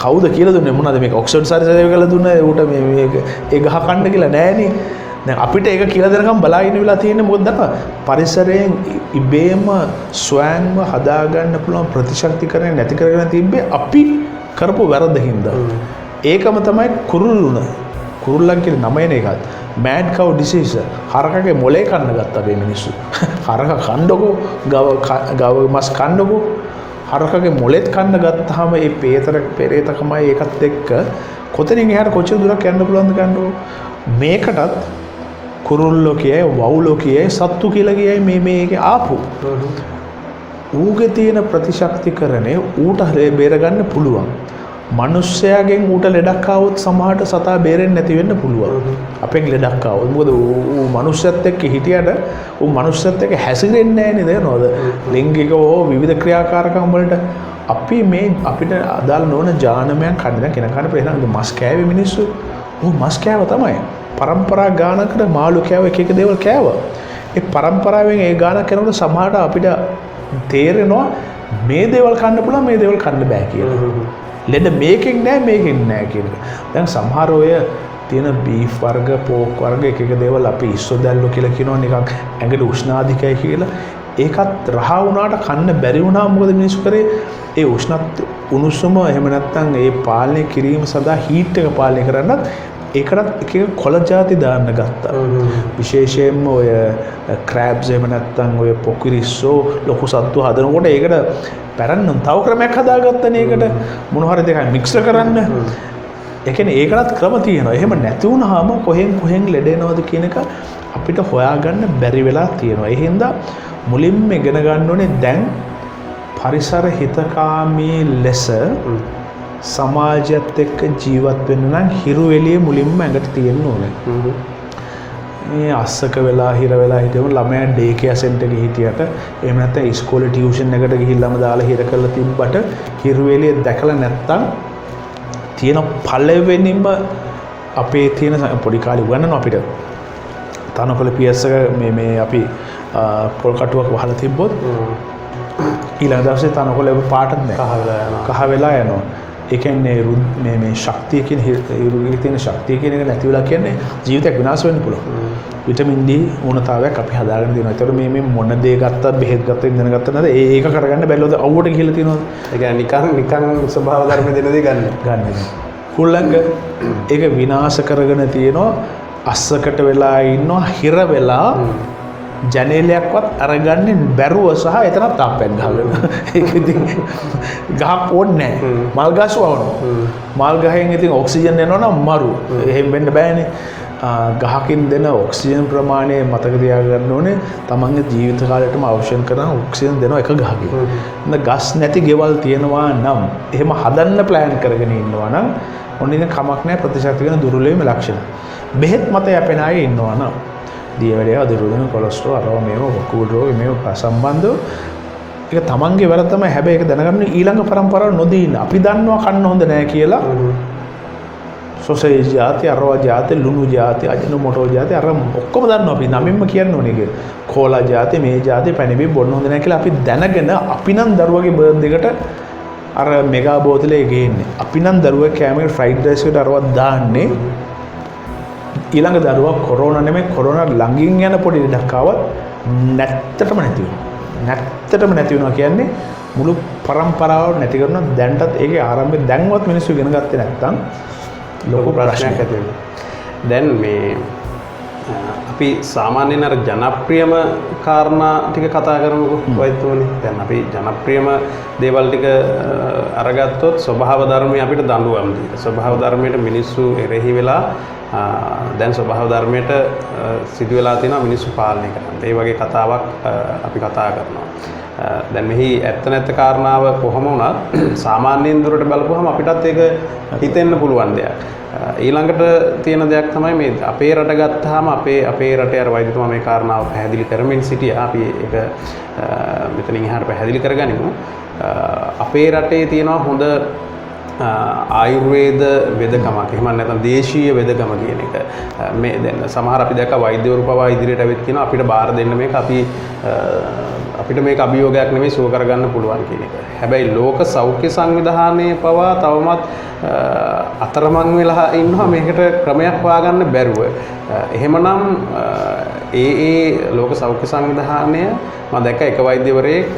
Speaker 2: කවුද කියලා දුන්නේ මොනවද මේක ඔක්සිජන් සර්ජරි කරලා දුන්නේ ඌට මේ ඒ ගහ කන්න කියලා නෑනේ. දැන් අපිට ඒක කියලා දෙනකම් බලා ඉන්න වෙලා තියෙන්නේ මොකද දන්නවද? පරිසරයෙන් ඉබේම ස්වයංව හදාගන්න පුළුවන් ප්‍රතිශක්තිකරණය නැති කරගෙන තිබ්බේ අපි කරපු වැරද්දින්ද. ඒකම තමයි කුරුල්ලන් කියන නම එන එකත් මෑඩ් කව් ඩිසීස් හරකගේ මොලේ කන්න ගත්තා මේ මිනිස්සු. හරක කන්නකො ගව මස් කන්නකො හරකගේ මොලෙත් කන්න ගත්තාම ඒ පෙරේතකමයි ඒකත් එක්ක කොතනින් එහාට කොච්චර දුරක් යන්න පුළුවන්ද ගන්නකො. මේකටත් කුරුල්ලෝ කියයි වවුලෝ කියයි සත්තු කියලා කියයි මේක ආපු. ඌගේ තියෙන ප්‍රතිශක්තිකරණය ඌට බේරගන්න පුළුවන්. මනුෂ්‍යයාගෙන් ඌට ලෙඩක් ආවොත් සමහරට සතා බේරෙන්නේ නැති වෙන්න පුළුවන්. අපෙන් ලෙඩක් ආවොත් මොකද ඌ මනුෂ්‍යත් එක්ක හිටියට ඌ මනුෂ්‍යත් එක්ක හැසිරෙන්නේ නැහැ නේද නේද? ලිංගිකව විවිධ ක්‍රියාකාරකම් වලට අපි මේ අපිට අදාළ නොවන ජානමයන් කන්නේ දැන් කෙනා කන ප්‍රේතන මස් කෑවේ මිනිස්සු. ඌ මස් කෑව තමයි. පරම්පරා ගානකට මාළු කෑව එක දේවල් කෑව. ඒ පරම්පරාවෙන් ඒ ගානක් කරනකොට සමහරට අපිට තේරෙනවා මේ දේවල් කන්න පුළුවන් මේ දේවල් කන්න බෑ කියලා. ලෙඩ මේකෙන් නෑ කියන එක. දැන් සමහර ඔය තියෙන බීෆ් වර්ග පෝක් වර්ග එක දේවල් අපි ඉස්සොදැල්ලෝ කියලා කියනවා නිකන් ඇඟට උෂ්ණාධිකයි කියලා. ඒකත් රහ වුණාට කන්න බැරි වුණා මොකද මිනිස්සු කරේ ඒ උණුසුම එහෙම නැත්නම් ඒ පාලනය කිරීම සඳහා හීට් එක පාලනය කරන්නත් ඒකටත් එක කොළ ಜಾති දාන්න ගත්තා. විශේෂයෙන්ම ඔය ක්‍රැබ්ස් එහෙම නැත්නම් ඔය පොකිරිස්සෝ ලොකු සත්තු හදනකොට ඒකට පැරන්න තව ක්‍රමයක් හදාගත්තනේ ඒකට මොන හරි දෙකක් මික්ස් කරන්න. ඒ කියන්නේ ඒකටත් ක්‍රම තියෙනවා. එහෙම නැති වුනහම කොහෙන් ලෙඩ එනවද කියන එක අපිට හොයාගන්න බැරි වෙලා තියෙනවා. ඒ හින්දා මුලින්ම ඉගෙන ගන්න ඕනේ දැන් පරිසර හිතකාමී ලෙස සමාජයත් එක්ක ජීවත් වෙන්න නම් හිරු එළිය මුලින්ම ඇඟට තියෙන්න ඕනේ. මේ අස්සක වෙලා හිර වෙලා හිටියම ළමයා ඩේ කෙයා සෙන්ටර් එකේ හිටියට එහෙම නැත්නම් ඉස්කෝලේ ටියුෂන් එකට ගිහිල්ලාම දාලා හිර කරලා තිබ්බට හිරු එළිය දැකලා නැත්නම් තියෙන පළවෙනිම අපේ තියෙන පොඩි කාලේ උගන්වන අපිට තනකොළ PS එක මේ අපි පොල් කටුවක් වහලා තිබ්බොත් ඊළඟ දවසේ තනකොළ පාටත් නැහැ කහ වෙලා යනවා. ඒ කියන්නේ මේ ශක්තිය කියන ඉරුගේ තියෙන ශක්තිය කියන එක නැති වෙලා කියන්නේ ජීවිතයක් විනාශ වෙන්න පුළුවන්. විටමින් D උණතාවයක් අපි හදාගෙන තියෙනවා. ඒතකොට මේ මොන දේ ගත්තත් බෙහෙත් ගත්තත් ඉඳන ගත්තත් නැද ඒක කරගන්න බැලුවද අවුවට ගිහිල්ලා තියෙනවා. ඒ කියන්නේ නිකන් ස්වභාව ධර්ම දෙන දේ ගන්න. හුල්ලංග ඒක විනාශ කරගෙන තියෙනවා. අස්සකට වෙලා ඉන්නවා හිර වෙලා ජනේලයක්වත් අරගන්නේ බැරුව සහ එතනත් තාප්පයක් ගහගෙන. ඒක ඉතින් ගහක් ඕනේ නැහැ. මල් ගස් වවනවා. මල් ගහෙන් ඉතින් ඔක්සිජන් එනවා නම් මරු. එහෙම වෙන්න බෑනේ. ගහකින් දෙන ඔක්සිජන් ප්‍රමාණය මතක තියාගන්න ඕනේ. තමන්ගේ ජීවිත කාලයටම අවශ්‍ය කරන ඔක්සිජන් දෙන එක ගහකින්. ඉතින් ගස් නැති ගෙවල් තියෙනවා නම් එහෙම හදන්න ප්ලෑන් කරගෙන ඉන්නවා නම් ඔන්න ඉතින් කමක් නැහැ ප්‍රතිශත වෙන දුර්වලීමේ ලක්ෂණ. බෙහෙත් මත යැපෙන අය ඉන්නවා නම් දියවැඩේ අදිරුදෙන කොලෙස්ටරෝල් අරව මේව වකුගඩු රෝග මේව සම්බන්ධව ඒක තමන්ගේ වැරද්ද තමයි. හැබැයි ඒක දැනගන්න ඊළඟ පරම්පරාව නොදී ඉන්න. අපි දන්නවා කන්න හොඳ නැහැ කියලා. සොසේජ් જાති අරවා જાති ලුණු જાති අජිනෝමෝටෝ જાති අර ඔක්කොම දන්නවා අපි නමින්ම කියන්න ඕනේ ඒක. කෝලා જાති මේ જાති පැණි බොන්න හොඳ නැහැ කියලා අපි දැනගෙන අපි නම් දරුවගේ බර්ත් එකට අර මෙගා බෝතලේ ගේන්නේ. අපි නම් දරුවා කැමරේ ෆ්‍රයිඩ් රයිස් එකට අරවත් දාන්නේ. ඊළඟ දරුවා කොරෝනා නෙමෙයි කොරෝනා ළඟින් යන පොඩි ලෙඩක් ආවත් නැත්තටම නැති වෙනවා. නැත්තටම නැති වෙනවා කියන්නේ මුළු පරම්පරාව නැති කරන දැන්ටත් ඒකේ ආරම්භය දැන්වත් මිනිස්සු ඉගෙන ගත්තේ නැත්නම් ලොකු ප්‍රශ්නයක් ඇති වෙනවා. දැන් මේ අපි සාමාන්‍යයෙන් අර ජනප්‍රියම කාරණා ටික කතා කරමුකෝ වෛද්‍යවරුනි. දැන් අපි ජනප්‍රියම දේවල් ටික අරගත්තොත් ස්වභාව ධර්මයේ අපිට දඬුවම් දීලා ස්වභාව ධර්මයට මිනිස්සු එරෙහි වෙලා දැන් ස්වභාව ධර්මයට සිදු වෙලා තියෙනවා මිනිස්සු පාලනය කරන්න. ඒ වගේ කතාවක් අපි කතා කරනවා. දැන් මෙහි ඇත්ත නැත්ත කාරණාව කොහොම වුණත් සාමාන්‍යයෙන් දුරට බලපුවහම අපිටත් ඒක හිතෙන්න පුළුවන් දෙයක්. ඊළඟට තියෙන දෙයක් තමයි මේ අපේ රට ගත්තාම අපේ රටේ අර වෛද්‍යතුමා මේ කාරණාව පැහැදිලි කරමින් සිටියා. අපි ඒක මෙතනින් එහාට පැහැදිලි කරගනිමු. අපේ රටේ තියෙනවා හොඳ ආයුර්වේද වෙදකමක්. එහෙම නැත්නම් දේශීය වෙදකම කියන එක. මේ දැන් සමහර අපි දැක්ක වෛද්‍යවරු පවා ඉදිරියට ඇවිත් කියනවා අපිට බාර දෙන්න මේක අපිට මේක අභියෝගයක් නෙමෙයි සුව කරගන්න පුළුවන් කියන එක. හැබැයි ලෝක සෞඛ්‍ය සංවිධානයේ පවා තවමත් අතරමං වෙලා ඉන්නවා මේකට ක්‍රමයක් හොයාගන්න බැරුව. එහෙමනම් ඒ ලෝක සෞඛ්‍ය සංවිධානය මම දැක්ක එක වෛද්‍යවරයෙක්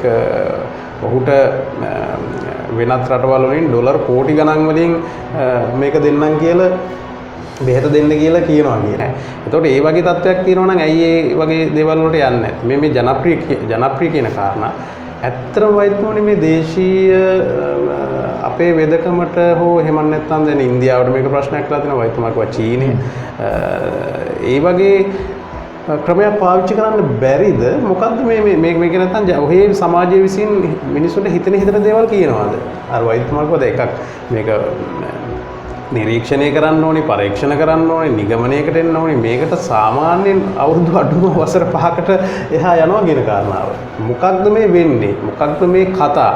Speaker 2: ඔහුට වෙනත් රටවල් වලින් ඩොලර් කෝටි ගණන් වලින් මේක දෙන්නම් කියලා බෙහෙත දෙන්න කියලා කියනවා කියන. එතකොට ඒ වගේ තත්ත්වයක් තියෙනවා නම් ඇයි ඒ වගේ දේවල් වලට යන්නේ නැත්තේ? මේ ජනප්‍රිය කියන කාරණා ඇත්තම වෛද්‍යවරුනි මේ දේශීය අපේ වෙදකමට හෝ එහෙම නැත්නම් දැන් ඉන්දියාවට මේක ප්‍රශ්නයක් වෙලා තියෙනවා වෛද්‍යතුමා කිව්වා චීනේ ඒ වගේ ක්‍රමයක් පාවිච්චි කරන්න බැරිද? මොකද්ද මේක නැත්නම් ඔහේ සමාජයේ විසින් මිනිස්සුන්ට හිතන දේවල් කියනවාද? අර වෛද්‍යතුමා කිව්වද එකක් මේක නිරීක්ෂණය කරන්න ඕනේ, පරීක්ෂණ කරන්න ඕනේ, නිගමනයකට එන්න ඕනේ. මේකට සාමාන්‍යයෙන් අවුරුදු අඩුම වසර 5කට එහා යනවා කියන කාරණාව. මොකක්ද මේ වෙන්නේ? මොකක්ද මේ කතා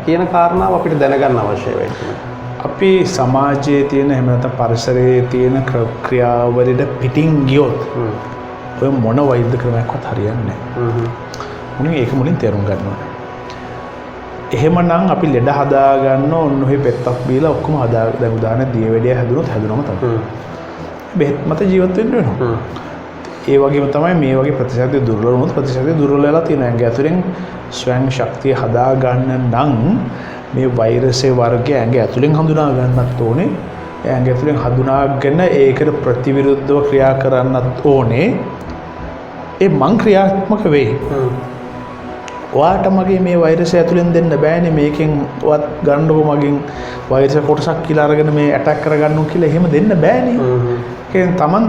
Speaker 2: කියන කාරණාව අපිට දැනගන්න අවශ්‍යයි වෙන්නේ. අපි සමාජයේ තියෙන එහෙම නැත්නම් පරිසරයේ තියෙන ක්‍රියාවලියට පිටින් ගියොත් ඔය මොන වෛද්‍ය ක්‍රමයක්වත් හරියන්නේ නැහැ. මුලින් ඒක මුලින් තේරුම් ගන්න ඕනේ. එහෙමනම් අපි ලෙඩ හදා ගන්න ඔන්න ඔහේ පෙත්තක් බීලා ඔක්කොම හදා දැන් උදාහරණ දියවැඩිය හැදුනොත් හැදුනම තමයි. බෙහෙත් මත ජීවත් වෙන්න වෙනවා. ඒ වගේම තමයි මේ වගේ ප්‍රතිශතය දුර්වල වුණොත් ප්‍රතිශතය දුර්වල වෙලා තියෙනවා. ඇඟ ඇතුලෙන් ස්වයං ශක්තිය හදා ගන්න නම් මේ වෛරසයේ වර්ගය ඇඟ ඇතුලෙන් හඳුනා ගන්නත් ඕනේ. ඇඟ ඇතුලෙන් හඳුනාගෙන ඒකට ප්‍රතිවිරුද්ධව ක්‍රියා කරන්නත් ඕනේ. ඒ මං ක්‍රියාත්මක වෙයි. ඔයාට මගේ මේ වෛරසය ඇතුලෙන් දෙන්න බෑනේ මේකෙන් වත් ගන්නකො මගෙන් වෛරස කොටසක් කියලා අරගෙන මේ ඇටැක් කරගන්නු කියලා එහෙම දෙන්න බෑනේ. ඒකෙන් තමන්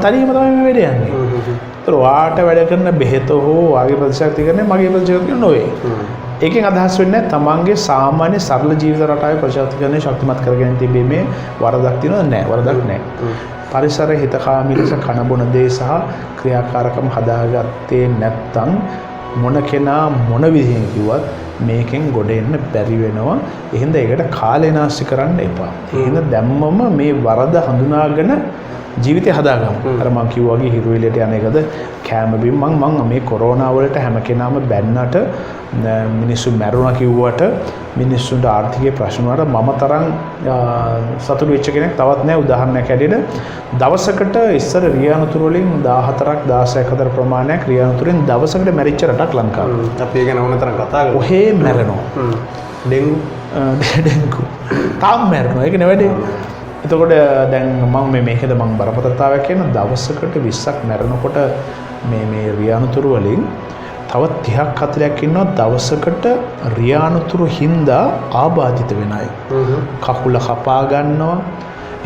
Speaker 2: තනියම තමයි මේ වැඩ යන්නේ. ඒතර ඔයාට වැඩ කරන බෙහෙත හෝ වාගේ ප්‍රතිශක්ති කරන්නේ මගේ ප්‍රතිශක්තිය නෙවෙයි. ඒකෙන් අදහස් වෙන්නේ තමන්ගේ සාමාන්‍ය සරල ජීවිත රටාවේ ප්‍රතිශක්තිකරණය ශක්තිමත් කරගෙන තිබීමේ වරදක් තියෙනවද නැහැ. වරදක් නැහැ. පරිසර හිතකාමී ලෙස කන බොන දේ සහ ක්‍රියාකාරකම් හදාගත්තේ නැත්නම් මොන කෙනා මොන විදිහෙන් කිව්වත් මේකෙන් ගොඩ එන්න බැරි වෙනවා. එහෙනම් ඒකට කාලේ නාස්ති කරන්න එපා. එහෙනම් දැම්මම මේ වරද හඳුනාගෙන ජීවිතය හදාගමු. අර මං කිව්වා වගේ හිරුවෙලට යන එකද කැම බිම් මං මේ කොරෝනා වලට හැම කෙනාම බැන්නට මිනිස්සු මැරුණා කිව්වට මිනිස්සුන්ට ආර්ථිකයේ ප්‍රශ්න වලට මම තරම් සතුටු වෙච්ච කෙනෙක් තවත් නැහැ. උදාහරණයක් ඇටියට දවසකට ඉස්සර රියානතුරු වලින් 14ක් 16ක් අතර ප්‍රමාණයක් රියානතුරුෙන් දවසකට මැරිච්ච රටක් ලංකාව.
Speaker 1: අපි ඒක නෝන තරම් කතා කරමු.
Speaker 2: ඔහේ මැරෙනවා. ඩෙන්ගු තාම මැරෙනවා. ඒක නෙවෙයි. එතකොට දැන් මම මේකද මම බරපතලතාවයක් කියන දවසකට 20ක් මැරෙනකොට මේ රියානතුරු වලින් තව 30ක් 40ක් ඉන්නවා දවසකට රියානතුරු හින්දා ආබාධිත වෙන අය. කකුල කපා ගන්නවා.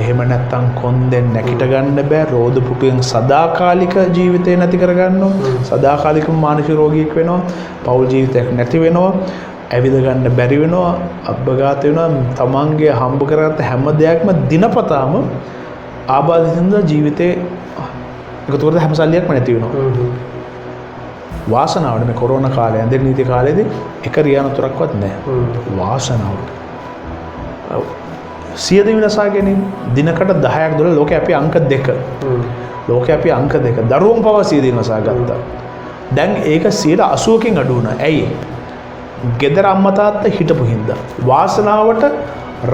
Speaker 2: එහෙම නැත්නම් කොන්දෙන් නැගිට ගන්න බෑ. රෝද පුටුවෙන් සදාකාලික ජීවිතේ නැති කර ගන්නවා. සදාකාලික මානසික රෝගියෙක් වෙනවා. පෞල් ජීවිතයක් නැති වෙනවා. ඇවිද ගන්න බැරි වෙනවා. අබ්බඝාත වෙනවා. තමන්ගේ හම්බ කරගත්ත හැම දෙයක්ම දිනපතාම ආබාධිතින්ද ජීවිතේ එකතු කරලා හැම සල්ලියක්ම නැති වෙනවා. වාසනාවට මේ කොරෝනා කාලේ ඇඳෙන නීති කාලේදී එක රියානතුරක්වත් නැහැ. වාසනාවට. සියද විනාශා ගැනීම දිනකට 10ක් 12 ලෝකේ අපි අංක 2. ලෝකේ අපි අංක 2. දරුවම් පවා සියද විනාශා ගත්තා. දැන් ඒක 80%කින් අඩු වුණා. ඇයි? ගෙදර අම්මා තාත්තා හිටපු හින්දා. වාසනාවට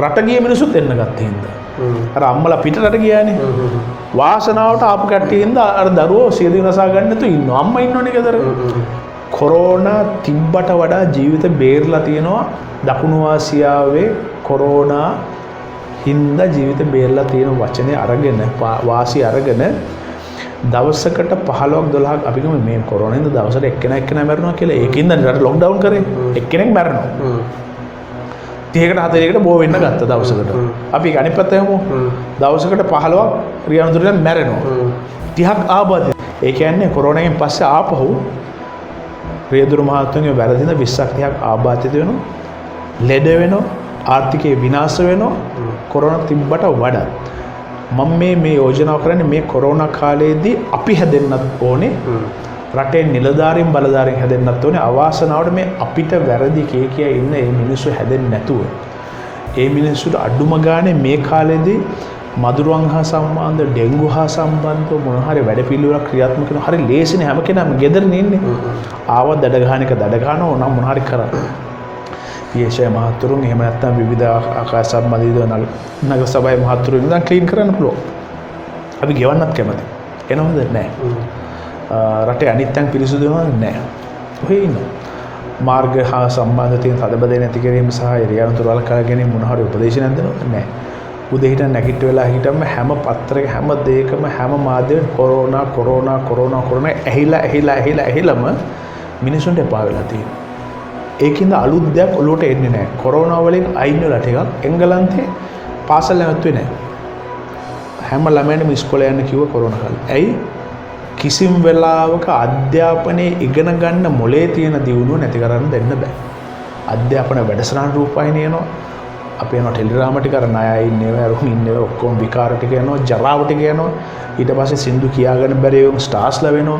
Speaker 2: රට ගිය මිනිස්සුත් එන්න ගත්ත හින්දා. අර අම්මලා පිටරට ගියානේ. වාසනාවට ආපු කට්ටිය හින්දා අර දරුවෝ සියද විනාශා ගන්න නැතුව ඉන්නවා. අම්මා ඉන්නෝනේ ගෙදර. කොරෝනා තිබ්බට වඩා ජීවිත බේරලා තියෙනවා. දකුණු ආසියාවේ කොරෝනා හින්දා ජීවිත බේරලා තියෙන වචනේ අරගෙන වාසි අරගෙන දවසකට 15ක් 12ක් අපි ගමු මේ කොරෝනා හින්දා දවසට එක්කෙනා මැරුණා කියලා. ඒකින්ද රට ලොක්ඩවුන් කරේ. එක්කෙනෙක් මැරෙනවා. 30කට 40කට බෝ වෙන්න ගත්ත දවසකට. අපි අනිත් පැත්ත යමු. දවසකට 15ක් රියානතුරුෙන් මැරෙනවා. 30ක් ආබාධ. ඒ කියන්නේ කොරෝනාවෙන් පස්සේ ආපහු රියදුරු මහත්තුන්ගේ වැරදින 20ක් 30ක් ආබාධිත වෙනවා. ලෙඩ වෙනවා. ආර්ථිකය විනාශ වෙනවා. කොරෝනා තිබ්බට වඩා මම මේ යෝජනාව කරන්නේ මේ කොරෝනා කාලයේදී අපි හැදෙන්නත් ඕනේ. රටේ නිලධාරීන් බලධාරීන් හැදෙන්නත් ඕනේ. අවාසනාවට මේ අපිට වැරදි කිය ඉන්න මේ මිනිස්සු හැදෙන්නේ නැතුව ඒ මිනිස්සුන්ට අඩුම ගානේ මේ කාලෙදී මදුරුවන් හා සම්බන්ධ ඩෙන්ගු හා සම්බන්ධව මොන හරි වැඩපිළිවෙලක් ක්‍රියාත්මක කරන හරි ලේසිනේ. හැම කෙනාම ගෙදරනේ ඉන්නේ. ආව දඩ ගහන එක දඩ ගන්නවා නම් මොන හරි කරා. පියේෂය මහතුරුන් එහෙම නැත්නම් විවිධ ආකාශ සම්බන්ධිත නගර සභාවේ මහතුරුන් ඉඳන් ක්ලීන් කරන්න පුළුවන්. අපි ගෙවන්නත් කැමති. එනවද නැහැ. රටේ අනිත් තැන් පිරිසුදු වෙනවද නැහැ. ඔහේ ඉන්නවා. මාර්ග හා සම්බන්ධ තියෙන තදබදේ නැති කිරීම සහ රියානතුරු වලකා ගැනීම මොන හරි උපදේශයක් දෙනවද නැහැ. උදේ හිටන් නැගිට වෙලා හිටම හැම පත්‍රයක හැම දෙයකම හැම මාධ්‍යෙම කොරෝනා ඇහිලම මිනිසුන්ට එපා වෙලා තියෙනවා. ඒකින්ද අලුත් දෙයක් ඔලුවට එන්නේ නැහැ. කොරෝනා වලින් අයින් වෙලා ටිකක් එංගලන්තේ පාසල් නැවතුනේ නැහැ. හැම ළමයින්ම ඉස්කෝලේ යන්න කිව්ව කොරෝනා කාලේ. ඇයි? කිසිම වෙලාවක අධ්‍යාපනයේ ඉගෙන ගන්න මොලේ තියෙන දියුණුව නැති කරන්න දෙන්න බෑ. අධ්‍යාපන වැඩසටහන් රූපවාහිනිය එනවා. අපි යනවා ටෙලිග්‍රාම ටික අර ණය ඉන්නේවා අරුන් ඉන්නේවා ඔක්කොම විකාර ටික යනවා ජරාව ටික යනවා. ඊට පස්සේ සින්දු කියාගෙන බැරි වුන් ස්ටාර්ස්ලා වෙනවා.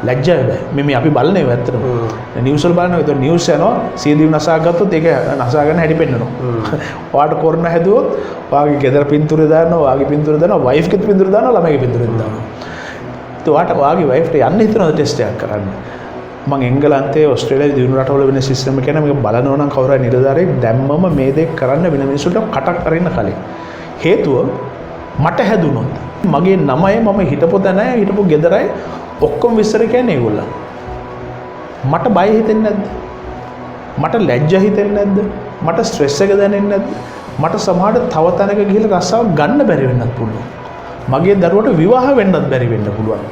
Speaker 2: ලැජ්ජාව බෑ. මේ අපි බලන්නේ ඇත්තටම. නිවුස් වල බලනවා. ඒක නිවුස් යනවා. සියදිවි නසා ගත්තොත් ඒක නසා ගන්න හැටි පෙන්නනවා. ඔයාට කොරෝනා හැදුවොත් ඔයාගේ ගෙදර පින්තූරේ දානවා, ඔයාගේ පින්තූරේ දානවා, වයිෆ් ගෙත් පින්තූරේ දානවා, ළමයිගේ පින්තූරේ දානවා. ඔයාට ඔයාගේ වයිෆ්ට යන්න හිතනවද ටෙස්ට් එකක් කරන්න? මම එංගලන්තයේ ඕස්ට්‍රේලියාවේ දිනු රටවල වෙන සිස්ටම් එක ගැන මේක බලනවා නම් කවුරු හරි නිලධාරියෙක් දැම්මම මේ දේ කරන්න වෙන මිනිස්සුන්ට කටක් අරින්න කලින් හේතුව මට හැදුනොත් මගේ නමයි මම හිටපු තැනයි හිටපු ගෙදරයි ඔක්කොම විස්තර කියන්නේ ඒගොල්ලෝ මට බය හිතෙන්නේ නැද්ද මට ලැජ්ජා හිතෙන්නේ නැද්ද මට ස්ට්‍රෙස් එක දැනෙන්නේ නැද්ද මට සමහරට තව තැනක ගිහලා රස්සාව ගන්න බැරි වෙන්නත් පුළුවන් මගේ දරුවට විවාහ වෙන්නත් බැරි වෙන්න පුළුවන්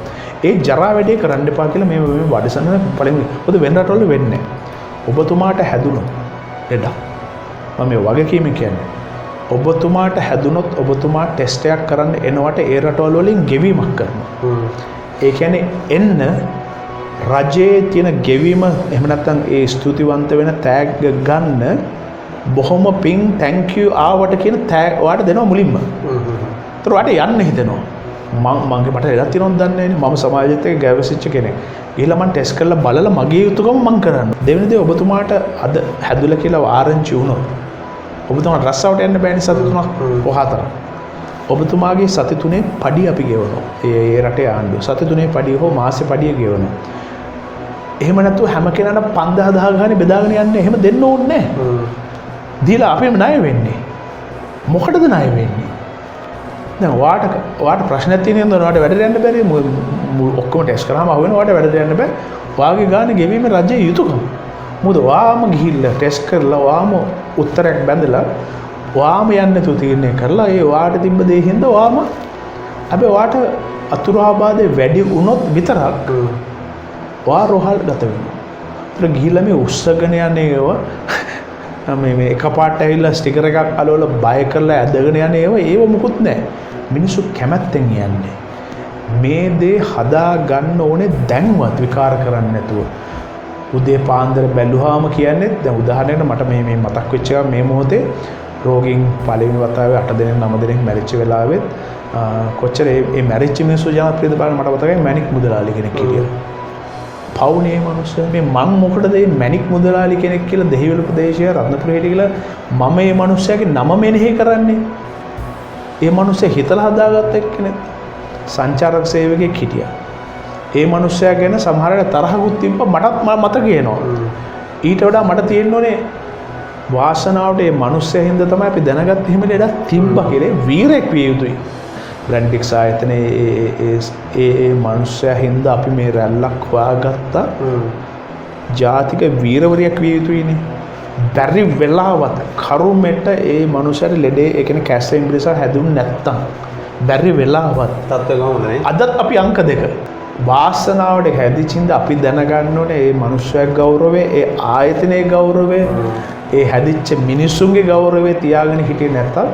Speaker 2: ඒ ජරා වැඩේ කරන්න එපා කියලා මේ වඩසන පළවෙනි මොකද වෙන රටවල වෙන්නේ ඔබතුමාට හැදුනොත් ලෙඩ මම මේ වගකීම කියන්නේ ඔබතුමාට හැදුනොත් ඔබතුමා ටෙස්ට් එකක් කරන්න එනවට ඒ රටවල වලින් ගෙවීමක් කරනවා ඒ කියන්නේ එන්න රජයේ තියෙන ගෙවීම එහෙම නැත්නම් ඒ ස්තුතිවන්ත වෙන ටැග් ගන්න බොහොම පිං thank you ආවට කියන ටැග් ඔයාට දෙනවා මුලින්ම. ඒතර ඔයාට යන්න හිතෙනවා. මගේ මට ලෙඩක් තියෙනවද දන්නේ නැහැ. මම සමාජයත් එක්ක ගැවසිච්ච කෙනෙක්. ගිහලා මම ටෙස්ට් කරලා බලලා මගේ යුතුයකම මම කරනවා. දෙවෙනි දේ ඔබතුමාට අද හැදුලා කියලා ආරංචි වුණොත් ඔබතුමාට රස්සාවට යන්න බෑනේ සති 3ක් කොහාතර. ඔබතුමාගේ සති 3 පඩි අපි ගෙවනවා. ඒ රටේ ආණ්ඩුව සති 3 පඩිය හෝ මාසේ පඩිය ගෙවනවා. එහෙම නැතුව හැම කෙනාට 5000 ගානේ බෙදාගෙන යන්නේ එහෙම දෙන්න ඕනේ නැහැ. දීලා අපිම ණය වෙන්නේ. මොකටද ණය වෙන්නේ? දැන් ඔයාට ප්‍රශ්නයක් තියෙන නේද? ඔයාට වැඩට යන්න බැරි ඔක්කොම ටෙස්ට් කරාම අහුවෙන ඔයාට වැඩට යන්න බෑ. ඔයාගේ ගානේ ගෙවීමේ රජයේ යුතුයකම. මොකද ඔයාම ගිහිල්ලා ටෙස්ට් කරලා ඔයාම උත්තරයක් බැඳලා ඔයාම යන්න තු තීරණය කරලා ඒ ඔයාට තිබ්බ දේ හින්දා ඔයාම හැබැයි ඔයාට අතුරු ආබාධය වැඩි වුණොත් විතරක් ඔයා රෝහල් ගත වෙනවා. ඒතර ගිහිල්ලා මේ උස්සගෙන යන්නේ ඒව මේ එකපාරට ඇවිල්ලා ස්ටිකර් එකක් අලවලා බය කරලා ඇදගෙන යන්නේ ඒව මුකුත් නැහැ. මිනිස්සු කැමැත්තෙන් යන්නේ. මේ දේ හදා ගන්න ඕනේ දැන්වත් විකාර කරන්නේ නැතුව. උදේ පාන්දර බැලුවාම කියන්නේ දැන් උදාහරණයකට මට මේ මතක් වෙච්ච එක මේ මොහොතේ රෝගීන් පළවෙනි වතාවේ 8 දෙනෙක් 9 දෙනෙක් මැරිච්ච වෙලාවෙත් කොච්චර මේ මැරිච්ච මිනිස්සු ජනප්‍රියද බලන්න මට මතකයි මැනික් මුදලාලි කෙනෙක් හිටියා. පවුනේ මිනිස්සු මේ මං මොකටද මේ මැනික් මුදලාලි කෙනෙක් කියලා දෙහිවල ප්‍රදේශයේ රත්නපුර හිටිය කියලා මම මේ මිනිස්සයාගේ නම මෙනෙහි කරන්නේ. ඒ මිනිස්සයා හිතලා හදාගත්ත එක්කෙනෙක් සංචාරක සේවකයෙක් හිටියා. ඒ මිනිස්සයා ගැන සමහරවිට තරහකුත් තිබ්බා මටත් මතක එනවා. ඊට වඩා මට තියෙන්නේ වාසනාවට මේ මිනිස්සයා හින්දා තමයි අපි දැනගත්තේ එහෙම ලෙඩක් තිබ්බා කියලා වීරෙක් විය යුතුයි. බ්‍රැන්ඩික්ස් ආයතනයේ ඒ මිනිස්සයා හින්දා අපි මේ රැල්ලක් හොයාගත්තා. ජාතික වීරවරියක් විය යුතුයිනේ. බැරි වෙලාවත් කරුමෙට ඒ මිනිස්සයාට ලෙඩේ ඒ කියන්නේ කැස්ටර් ඉම්බ්‍රිසා හැදුන්නේ නැත්තම් බැරි වෙලාවත්
Speaker 1: තත්ත්ව ගමුනේ.
Speaker 2: අදත් අපි අංක 2 වාසනාවට හැදිච්චින්ද අපි දැනගන්න ඕනේ මේ මිනිස්සයාගේ ගෞරවය, ඒ ආයතනයේ ගෞරවය, ඒ හැදිච්ච මිනිස්සුන්ගේ ගෞරවය තියාගෙන හිටියේ නැත්තම්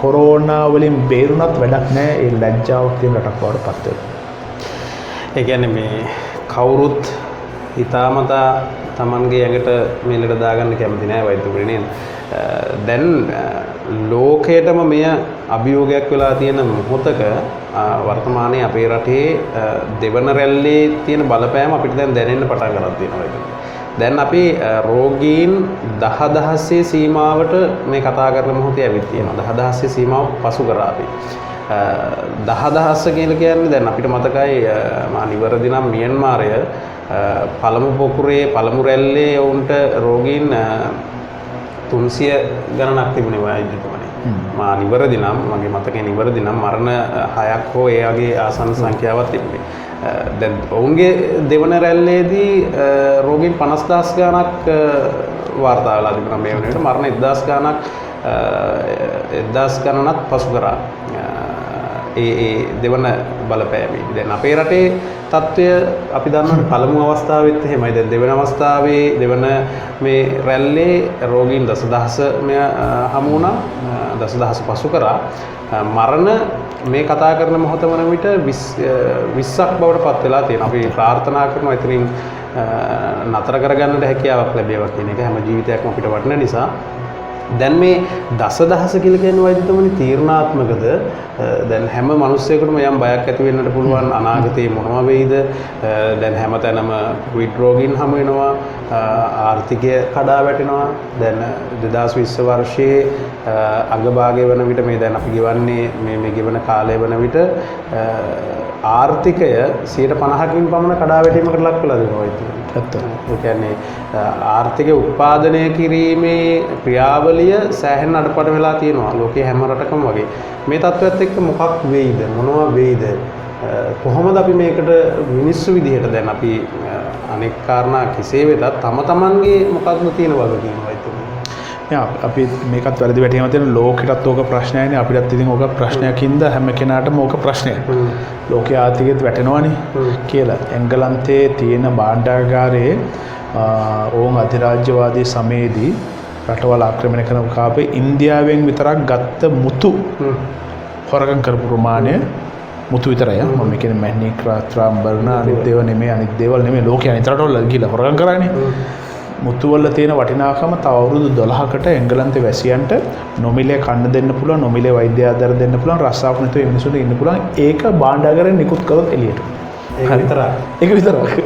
Speaker 2: කොරෝනා වලින් බේරුණත් වැඩක් නැහැ. ඒ ලැජ්ජාවක් තියෙන රටක් වඩ පත් වෙනවා.
Speaker 1: ඒ කියන්නේ මේ කවුරුත් හිතාමතා Tamanගේ ඇඟට මේ ලෙඩ දාගන්න කැමති නැහැ වෛද්‍යවරුනි නේද? දැන් ලෝකයටම මෙය අභියෝගයක් වෙලා තියෙන මොහොතක වර්තමානයේ අපේ රටේ දෙවන රැල්ලේ තියෙන බලපෑම අපිට දැන් දැනෙන්න පටන් ගන්න තියෙනවා. දැන් අපි රෝගීන් 10000 සීමාවට මේ කතා කරන මොහොතේ ඇවිත් තියෙනවා. 10000 සීමාව පසු කරා අපි. 10000 කියලා කියන්නේ දැන් අපිට මතකයි නිවැරදි නම් මියන්මාරය පළමු පොකුරේ පළමු රැල්ලේ වුන්ට රෝගීන් 300 ගණනක් තිබුණේ වෛද්‍යතුමනි. මා නිවැරදි නම් මගේ මතකේ නිවැරදි නම් මරණ 6ක් හෝ ඒ වගේ ආසන්න සංඛ්‍යාවක් තිබුණේ. දැන් ඔවුන්ගේ දෙවන රැල්ලේදී රෝගීන් 50000 ගණනක් වාර්තා වෙලා තිබුණා. මේ වෙන විට මරණ 1000 ගණනක් 1000 ගණනක් පසු කරා. ඒ දෙවන බලපෑමේ. දැන් අපේ රටේ තත්ත්වය අපි දන්නවා පළමු අවස්ථාවෙත් එහෙමයි. දැන් දෙවන අවස්ථාවේ දෙවන මේ රැල්ලේ රෝගීන් 10000 මෙය හමු වුණා. 10000 පසු කරා. මරණ මේ කතා කරන මොහොත වන විට 20ක් බවට පත් වෙලා තියෙනවා. අපි ප්‍රාර්ථනා කරනවා ඉතින් නතර කරගන්නට හැකියාවක් ලැබේවා කියන එක. හැම ජීවිතයක්ම අපිට වටින නිසා දැන් මේ දසදහස කියලා කියන වෛද්‍යතුමනි තීරණාත්මකද? දැන් හැම මිනිස්සෙකුටම යම් බයක් ඇති වෙන්නට පුළුවන් අනාගතේ මොනවා වෙයිද? දැන් හැමතැනම කොවිඩ් රෝගීන් හමු වෙනවා, ආර්ථිකය කඩා වැටෙනවා. දැන් 2020 වර්ෂයේ අගභාගය වන විට මේ දැන් අපි ගෙවන්නේ මේ ගෙවන කාලය වන විට ආර්ථිකය 50%කින් පමණ කඩා වැටීමකට ලක් වෙලා දෙනවා වෛද්‍යතුමනි. ඒ කියන්නේ ආර්ථිකය උත්පාදනය කිරීමේ ක්‍රියාවලිය සෑහෙන අඩපඩ වෙලා තියෙනවා ලෝකයේ හැම රටකම වගේ. මේ තත්ත්වයත් එක්ක මොකක් වෙයිද? මොනවා වෙයිද? කොහොමද අපි මේකට මිනිස්සු විදිහට දැන් අපි අනෙක් කාරණා කෙසේ වෙතත් තම තමන්ගේ මොකක්ද තියෙන වගකීම වෛද්‍යතුමනි?
Speaker 2: අපි මේකත් වැරදි වැටීම තියෙන ලෝකෙටත් ඕක ප්‍රශ්නයනේ අපිටත් ඉතින් ඕක ප්‍රශ්නයකින්ද හැම කෙනාටම ඕක ප්‍රශ්නයක්. ලෝකයේ ආර්ථිකයත් වැටෙනවනේ කියලා. එංගලන්තයේ තියෙන භාණ්ඩාගාරයේ ඕන් අධිරාජ්‍යවාදී සමයේදී රටවල් ආක්‍රමණය කරන කාපේ ඉන්දියාවෙන් විතරක් ගත්ත මුතු හොරගම් කරපු ප්‍රමාණය මුතු විතරයි. මම කියන්නේ මැණික් රාත්‍රාම්බරණ අනිත් දේවල් නෙමෙයි, අනිත් දේවල් නෙමෙයි. ලෝකයේ අනිත් රටවල් ගිහලා හොරගම් කරන්නේ. මුතුවල තියෙන වටිනාකම තව අවුරුදු 12කට එංගලන්තේ වැසියන්ට නොමිලේ කන්න දෙන්න පුළුවන්, නොමිලේ වෛද්‍ය ආධාර දෙන්න පුළුවන්, රස්සාවක් නැතුව මේ මිනිස්සුන්ට ඉන්න පුළුවන්. ඒක භාණ්ඩාගාරයෙන් නිකුත් කරොත් එළියට.
Speaker 1: ඒක විතරයි.
Speaker 2: ඒක විතරයි.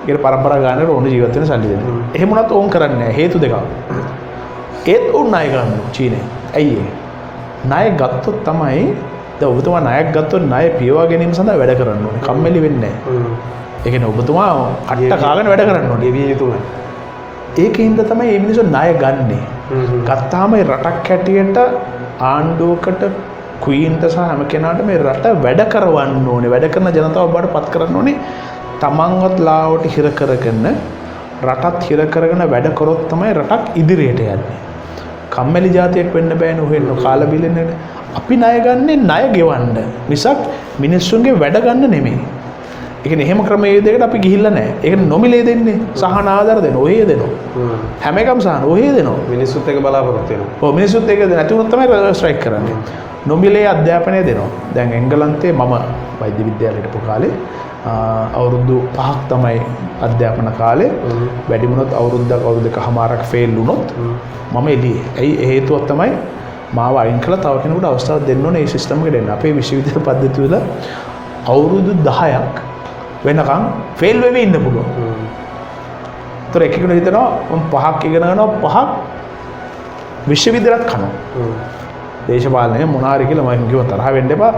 Speaker 2: ඒකට පරම්පරා ගානට ඕන ජීවත් වෙන සල්ලි දෙන්න. එහෙම වුණත් ඕන් කරන්නේ නැහැ. හේතු දෙකක්. ඒත් ඕන් ණය ගන්නවා චීනේ. ඇයි ඒ? ණය ගත්තොත් තමයි දැන් ඔබතුමා ණයක් ගත්තොත් ණය පියවා ගැනීම සඳහා වැඩ කරන්න ඕනේ. කම්මැලි වෙන්නේ නැහැ. ඒ කියන්නේ ඔබතුමා අට්ට කාගෙන වැඩ කරන්න ඕනේ.
Speaker 1: ගෙවිය යුතුයි.
Speaker 2: ඒකින්ද තමයි මේ මිනිස්සු ණය ගන්නෙ. ගත්තාම රටක් හැටියට ආණ්ඩුවකට ක්වීන්ට සහ හැම කෙනාට මේ රට වැඩ කරවන්න ඕනේ. වැඩ කරන ජනතාව බවට පත් කරන්න ඕනේ. තමන්වත් ලාවට හිර කරගෙන රටත් හිර කරගෙන වැඩ කරොත් තමයි රටක් ඉදිරියට යන්නේ. කම්මැලි જાතියක් වෙන්න බෑනේ ඔහෙන්න කාලා බිලෙන්නේ. අපි ණය ගන්නේ ණය ගෙවන්න. මිසක් මිනිස්සුන්ගේ වැඩ ගන්න නෙමෙයි. ඒ කියන්නේ එහෙම ක්‍රමයකට අපි ගිහිල්ලා නැහැ. ඒක නොමිලේ දෙන්නේ. සහන ආධාර දෙනවා. ඔහේ දෙනවා. හැම එකම සහන ඔහේ දෙනවා.
Speaker 1: මිනිස්සුත් එක බලාපොරොත්තු වෙනවා.
Speaker 2: ඔව් මිනිස්සුත් එක නැති වුණොත් තමයි ස්ට්‍රයික් කරන්නේ. නොමිලේ අධ්‍යාපනය දෙනවා. දැන් එංගලන්තේ මම වෛද්‍ය විද්‍යාලයට පො කාලේ අවුරුදු 5ක් තමයි අධ්‍යාපන කාලේ. වැඩි වුණොත් අවුරුදු දෙකමාරක් ෆේල් වුණොත් මම එළියේ. ඇයි හේතුව තමයි මාව අයින් කළා තව කෙනෙකුට අවස්ථාවක් දෙන්න ඕනේ මේ සිස්ටම් එකට එන්න. අපේ විශ්වවිද්‍යාල පද්ධතිය වල අවුරුදු 10ක් වෙනකම් ෆේල් වෙවි ඉන්න පුළුවන්. ඒතර එකෙකුට හිතනවා මම 5ක් ඉගෙන ගන්නවා 5ක් විශ්වවිද්‍යාලත් කනවා. දේශපාලනය මොනාරි කියලා මම කිව්ව තරහ වෙන්න එපා.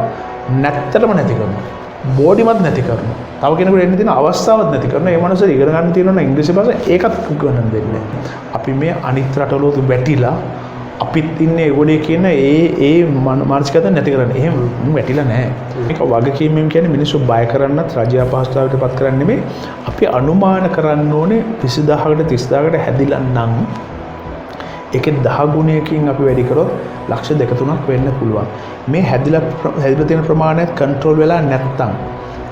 Speaker 2: නැත්තටම නැති කරනවා. බෝඩිමත් නැති කරනවා. තව කෙනෙකුට එන්න තියෙන අවස්ථාවක් නැති කරනවා. ඒ මනුස්සය ඉගෙන ගන්න තියෙනවා නම් ඉංග්‍රීසි භාෂාව ඒකත් උගන්වන්න දෙන්නේ. අපි මේ අනිත් රටවලට වැටිලා අපිත් ඉන්නේ ඒගොල්ලේ කියන ඒ මානසිකත්වය නැති කරන්නේ. එහෙම වැටිලා නැහැ. මේක වගකීමෙන් කියන්නේ මිනිස්සු බය කරන්නත් රජය අපහසුතාවයට පත් කරන්නේ නෙමෙයි. අපි අනුමාන කරන්න ඕනේ 20000කට 30000කට හැදිලා නම් ඒකේ 10 ගුණයකින් අපි වැඩි කරොත් ලක්ෂ 2-3ක් වෙන්න පුළුවන්. මේ හැදිලා තියෙන ප්‍රමාණයත් කන්ට්‍රෝල් වෙලා නැත්තම්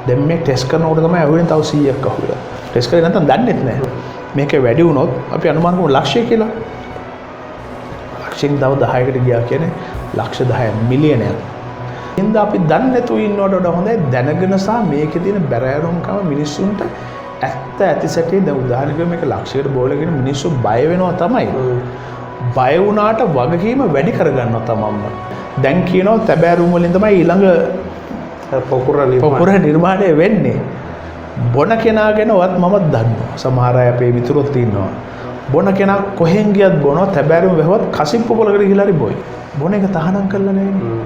Speaker 2: දැන් මේ ටෙස්ට් කරනකොට තමයි අහුවෙන්නේ තව 100ක් අහුවෙලා. ටෙස්ට් කරේ නැත්තම් දන්නෙත් නැහැ. මේක වැඩි වුණොත් අපි අනුමාන කරමු ලක්ෂය කියලා. ලක්ෂයෙන් තව 10කට ගියා කියන්නේ ලක්ෂ 10 මිලියනයක්. එහෙනම් අපි දන්නේ නැතුව ඉන්නවට වඩා හොඳයි දැනගෙන සහ මේකේ තියෙන බැරෑරුම්කම මිනිස්සුන්ට ඇත්ත ඇති සැටි දැන් උදාහරණයක් මේක ලක්ෂයකට බෝලගෙන මිනිස්සු බය වෙනවා තමයි. බය වුණාට වගකීම වැඩි කරගන්නවා තමන්ම. දැන් කියනවා තැබෑරුම් වලින් තමයි ඊළඟ පොකුර නිර්මාණය වෙන්නේ. බොන කෙනා ගැනවත් මම දන්නවා. සමහර අය අපේ මිතුරොත් ඉන්නවා. බොන කෙනා කොහෙන් ගියත් බොනවා තැබෑරුම් වැහුවත් කසිප්පු පොලකට ගිහලා හරි බොයි. බොන එක තහනම් කරලා නැහැ.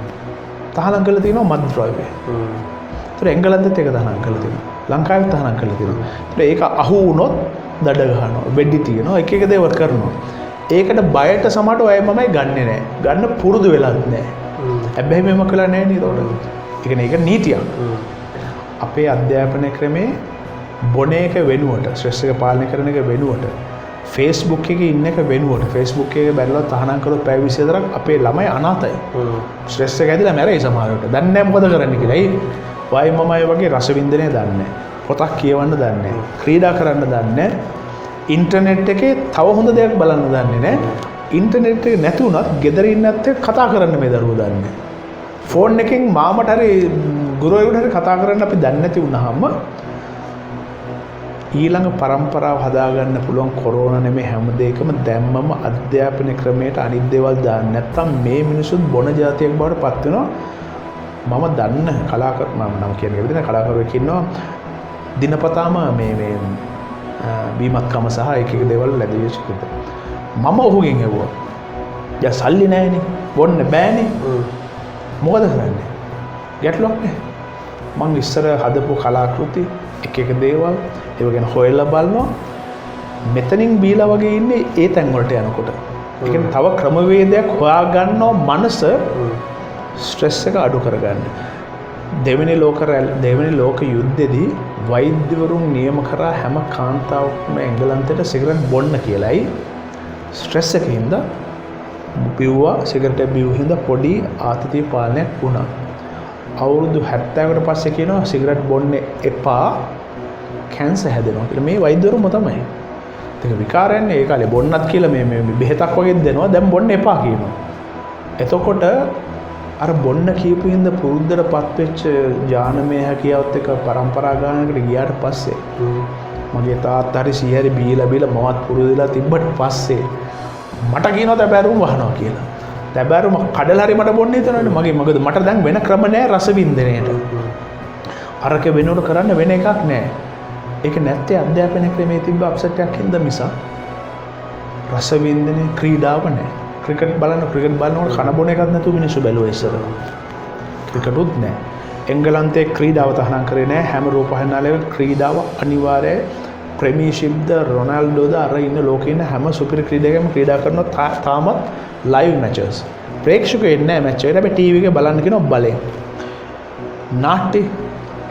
Speaker 2: තහනම් කරලා තියෙනවා මත්ද්‍රව්‍ය. ඒතර එංගලන්තෙත් ඒක තහනම් කරලා තියෙනවා. ලංකාවෙත් තහනම් කරලා තියෙනවා. ඒතර ඒක අහු වුණොත් දඩ ගහනවා. වෙඩි තියනවා. එක එක දේවල් කරනවා. ඒකට බයට සමහරට ඔය මමයි ගන්නෙ නෑ. ගන්න පුරුදු වෙලත් නෑ. හැබැයි මෙහෙම කළා නෑ නේද උඩ. ඒ කියන්නේ ඒක නීතියක්. අපේ අධ්‍යාපන ක්‍රමේ බොන එක වෙනුවට ස්ට්‍රෙස් එක පාලනය කරන එක වෙනුවට Facebook එකේ ඉන්න එක වෙනුවට Facebook එකේ බැලලා තහනම් කරොත් පැය 24ක් අපේ ළමයි අනාතයි. ස්ට්‍රෙස් එක ඇදලා මැරෙයි සමහරවිට. දන්නේ නැහැ මොකද කරන්න කියලා. ඒ වයි මමයි වගේ රසවින්දනය දන්නේ නැහැ. පොතක් කියවන්න දන්නේ නැහැ. ක්‍රීඩා කරන්න දන්නේ නැහැ. ඉන්ටර්නෙට් එකේ තව හොඳ දෙයක් බලන්න දන්නේ නැහැ. ඉන්ටර්නෙට් එක නැති වුණත් ගෙදර ඉන්නත් එක්ක කතා කරන්න මේ දරුවෝ දන්නේ නැහැ. ෆෝන් එකෙන් මාමට හරි ගුරුවරයෙකුට හරි කතා කරන්න අපි දන්නේ නැති වුණාම ඊළඟ පරම්පරාව හදාගන්න පුළුවන් කොරෝනා නෙමෙයි හැම දෙයකම දැම්මම අධ්‍යාපන ක්‍රමයට අනිත් දේවල් දාන්න නැත්තම් මේ මිනිසුත් බොන જાතියක් බවට පත් වෙනවා. මම දන්න කලාකරු නම් කියන්නේ විදිහට කලාකරුවෙක් ඉන්නවා දිනපතාම මේ බීමත්කම සහ එක එක දේවල් ලැබී වෙච්ච කෙනෙක්. මම ඔහුගෙන් ඇහුවා. "යා සල්ලි නැහැනේ. බොන්න බෑනේ." මොකද කරන්නේ? ගැටලුවක් නැහැ. මං ඉස්සර හදපු කලාකෘති එක එක දේවල් ඒව ගැන හොයලා බලනවා. මෙතනින් බීලා වගේ ඉන්නේ ඒ තැන් වලට යනකොට. ඒ කියන්නේ තව ක්‍රමවේදයක් හොයාගන්නව මනස ස්ට්‍රෙස් එක අඩු කරගන්න. දෙවෙනි ලෝක යුද්ධෙදී වෛද්‍යවරුන් නියම කරා හැම කාන්තාවක්ම එංගලන්තයට සිගරට් බොන්න කියලායි. ස්ට්‍රෙස් එකකින්ද බිව්වා සිගරට් බිව්ව හින්දා පොඩි ආතතිය පාලනයක් වුණා. අවුරුදු 70කට පස්සේ කියනවා සිගරට් බොන්න එපා කැන්සර් හැදෙනවා කියලා. මේ වෛද්‍යවරුම තමයි. ඒක විකාරයන්නේ ඒ කාලේ බොන්නත් කියලා මේ බෙහෙතක් වගේ දෙනවා. දැන් බොන්න එපා කියනවා. එතකොට අර බොන්න කියපු හින්දා පුරුද්දටපත් වෙච්ච ඥානමය හැකියාවත් එක්ක පරම්පරා ගානකට ගියාට පස්සේ මගේ තාත්තා හරි සීයා හරි බීලා මමත් පුරුදුලා තිබ්බට පස්සේ මට කියනවා තැබෑරුම් වහනවා කියලා. තැබෑරුම කඩලා හරි මට බොන්න හිතනවනේ. මොකද මට දැන් වෙන ක්‍රම නැහැ රස වින්දනයේට. අරක වෙනකොට කරන්න වෙන එකක් නැහැ. ඒක නැත්තේ අධ්‍යාපන ක්‍රමයේ තිබ්බ අප්සෙට් එකක් හින්දා මිස රස වින්දනයේ ක්‍රීඩාව නැහැ. ක්‍රිකට් බලනකොට කන බොන එකක් නැතුව මිනිස්සු බැලුවා ඉස්සර. ක්‍රිකටුත් නැහැ. එංගලන්තයේ ක්‍රීඩාව තහනම් කරේ නැහැ. හැම රූපවාහිනිවල ක්‍රීඩාව අනිවාර්යයි. ප්‍රීමියර්ෂිප්ද රොනාල්ඩෝද අර ඉන්න ලෝකේ ඉන්න හැම සුපිරි ක්‍රීඩකයෙක්ම ක්‍රීඩා කරනවා තාමත් ලයිව් මැචස්. ප්‍රේක්ෂකයෝ එන්නේ නැහැ මැච් එකට. හැබැයි ටීවී එකේ බලන්න කියනවා බලෙන්. නාට්‍ය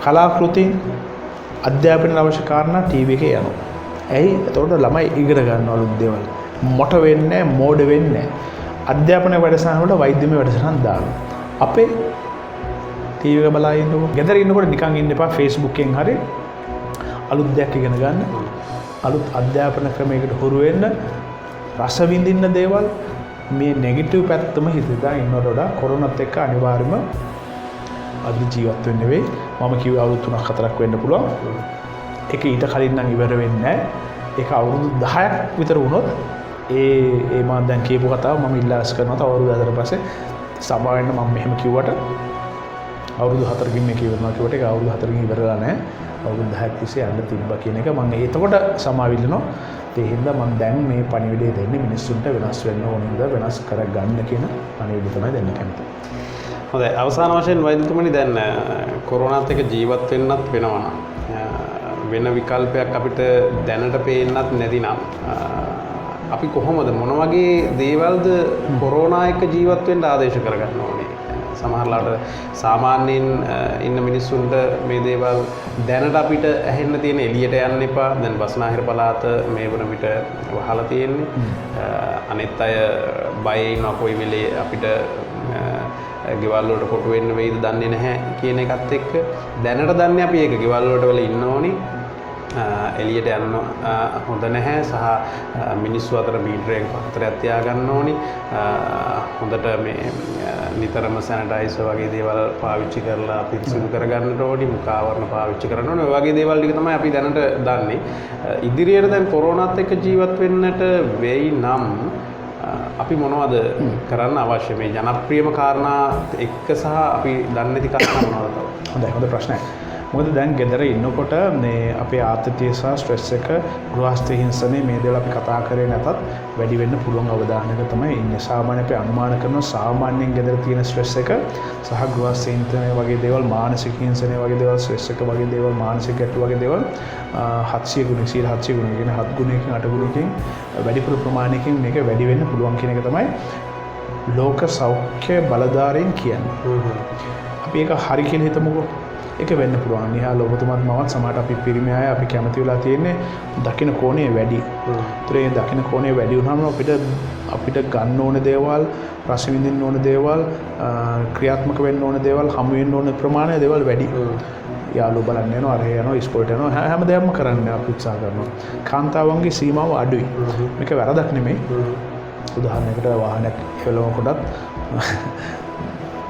Speaker 2: කලාකෘති අධ්‍යාපනයේ අවශ්‍ය කාරණා ටීවී එකේ යනවා. ඇයි? එතකොට ළමයි ඉගෙන ගන්නවලු දේවල්. මොට වෙන්නේ නැහැ, මෝඩ වෙන්නේ නැහැ. අධ්‍යාපනයේ වැඩසටහන වල වෛද්‍යමය වැඩසටහන් දානවා. අපේ ටීවී එක බලා ඉන්නකො. ගෙදර ඉන්නකොට නිකන් ඉන්න එපා. Facebook එකෙන් හරි අලුත් දෙයක් ඉගෙන ගන්න. අලුත් අධ්‍යාපන ක්‍රමයකට හුරු වෙන්න. රස විඳින්න දේවල් මේ නෙගටිව් පැත්තම හිතලා ඉන්නවට වඩා කොරෝනාත් එක්ක අනිවාර්යයෙන්ම අද ජීවත් වෙන්න වෙයි. මම කිව්වේ අවුරුදු 3-4ක් වෙන්න පුළුවන්. ඒක ඊට කලින් නම් ඉවර වෙන්නේ නැහැ. ඒක අවුරුදු 10ක් විතර වුණොත් ඒ මම දැන් කියපු කතාව මම ඉල්ලාස් කරනවා. තව අවුරුදු 4කට පස්සේ සමාවෙන්න මම මෙහෙම කිව්වට අවුරුදු 4කින් මේක ඉවරනවා කියවට ඒක අවුරුදු 4කින් ඉවරලා නැහැ. අවුරුදු 10ක් තිස්සේ යන්න තිබ්බා කියන එක මම එතකොට සමාවිල්ලනවා. ඒ හින්දා මම දැන් මේ පණිවිඩය දෙන්නේ මිනිස්සුන්ට වෙනස් වෙන්න ඕන හින්දා වෙනස් කරගන්න කියන පණිවිඩය තමයි දෙන්න කැමතියි.
Speaker 1: හොඳයි අවසාන වශයෙන් වෛද්‍යතුමනි දැන් කොරෝනාත් එක්ක ජීවත් වෙන්නත් වෙනවා නම් වෙන විකල්පයක් අපිට දැනට පේන්නත් නැතිනම් අපි කොහොමද මොන වගේ දේවල්ද කොරෝනා එක්ක ජීවත් වෙන්න ආදේශ කරගන්න ඕනේ? සමහරලාට සාමාන්‍යයෙන් ඉන්න මිනිස්සුන්ට මේ දේවල් දැනට අපිට ඇහෙන්න තියෙන එළියට යන්න එපා. දැන් බස්නාහිර පළාත මේ වන විට වහලා තියෙන්නේ. අනිත් අය බය ඉන්නවා කොයි වෙලේ අපිට ගෙවල් වලට කොටු වෙන්න වෙයිද දන්නේ නැහැ කියන එකත් එක්ක දැනට දන්නේ අපි ඒක ගෙවල් වලට වල ඉන්න ඕනි. එළියට යන්න හොඳ නැහැ සහ මිනිස්සු අතර මීටරයක් පහතරයක් තියාගන්න ඕනි. හොඳට මේ නිතරම සැනිටයිසර් වගේ දේවල් පාවිච්චි කරලා පිරිසිදු කරගන්න ඕනි. මුඛ ආවරණ පාවිච්චි කරන්න ඕනි. ඔය වගේ දේවල් ටික තමයි අපි දැනට දන්නේ. ඉදිරියට දැන් කොරෝනාත් එක්ක ජීවත් වෙන්නට වෙයි නම් අපි මොනවද කරන්න අවශ්‍ය මේ ජනප්‍රියම කාරණා එක්ක සහ අපි දන්නේ නැති කාරණා මොනවද?
Speaker 2: හොඳ ප්‍රශ්නයක්. මොකද දැන් ගෙදර ඉන්නකොට මේ අපේ ආතතිය සහ ස්ට්‍රෙස් එක ගෘහස්ථ හිංසනයේ මේ දේවල් අපි කතා කරේ නැතත් වැඩි වෙන්න පුළුවන් අවධානයක තමයි ඉන්නේ. සාමාන්‍ය අපි අනුමාන කරනවා සාමාන්‍යයෙන් ගෙදර තියෙන ස්ට්‍රෙස් එක සහ ගෘහස්ථ හිංසනය වගේ දේවල් මානසික හිංසනය වගේ දේවල් ස්ට්‍රෙස් එක වගේ දේවල් මානසික ගැටලු වගේ දේවල් 700 ගුණ 700 ගුණ කියන 7 ගුණයකින් 8 ගුණයකින් වැඩිපුර ප්‍රමාණයකින් මේක වැඩි වෙන්න පුළුවන් කියන එක තමයි ලෝක සෞඛ්‍ය බලධාරීන් කියන්නේ. අපි ඒක හරි කියලා හිතමුකෝ. ඒක වෙන්න පුළුවන්. නිහාල ඔබතුමාත් මමත් සමහරට අපි පිරිමි අය අපි කැමති වෙලා තියෙන්නේ දකින්න කෝණය වැඩි. ඒතර ඒ දකින්න කෝණය වැඩි වුණාම අපිට ගන්න ඕන දේවල්, රස විඳින්න ඕන දේවල්, ක්‍රියාත්මක වෙන්න ඕන දේවල්, හමු වෙන්න ඕන ප්‍රමාණය දේවල් වැඩි. යාළුවෝ බලන්න යනවා, අරහේ යනවා, ඉස්කෝලේට යනවා, හැම දෙයක්ම කරන්න අපි උත්සාහ කරනවා. කාන්තාවන්ගේ සීමාව අඩුයි. මේක වැරදක් නෙමෙයි. උදාහරණයකට වාහනයක් එළවනකොටත්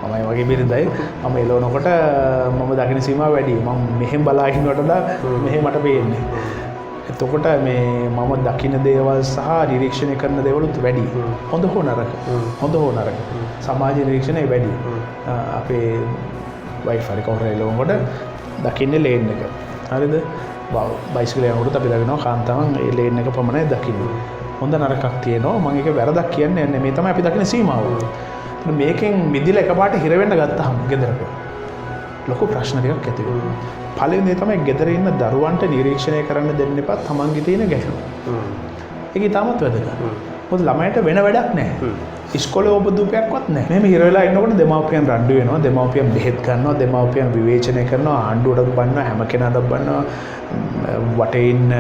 Speaker 2: මම වගේ බිරිඳයි මම එළවනකොට මම දකින සීමාව වැඩි. මම මෙහෙම බලා ඉන්නකොට මෙහෙම මට පේන්නේ. එතකොට මේ මම දකින දේවල් සහ නිරීක්ෂණය කරන දේවලුත් වැඩි. හොඳ හෝ නරක. හොඳ හෝ නරක. සමාජ නිරීක්ෂණය වැඩි. අපේ වයිෆ් හරි කවුරු හරි ලෝංගොඩ දකින්නේ ලේන් එක. හරිද? බයිසිකලේ යනකොට අපි දකිනවා කාන්තාවන් ඒ ලේන් එක පමණයි දකින්නේ. හොඳ නරකක් තියෙනවා. මම ඒක වැරදක් කියන්නේ නැහැ. මේ තමයි අපි දකින සීමාව. මේකෙන් මිදිලා එකපාරට හිර වෙන්න ගත්තාම ගෙදරට ලොකු ප්‍රශ්න ටිකක් ඇති වෙනවා. පළවෙනි දේ තමයි ගෙදර ඉන්න දරුවන්ට නිරීක්ෂණය කරන්න දෙන්න එපා තමන්ගේ තියෙන ගැටලු. ඒක ඉතාමත් වැදගත්. මොකද ළමයට වෙන වැඩක් නැහැ. ඉස්කෝලේ උපදූපයක්වත් නැහැ. මෙහෙම හිර වෙලා ඉන්නකොට දෙමාපියන් රණ්ඩු වෙනවා. දෙමාපියන් බෙහෙත් ගන්නවා. දෙමාපියන් විවේචනය කරනවා. ආණ්ඩුවට බන්නවා. හැම කෙනාට බන්නවා. වටේ ඉන්න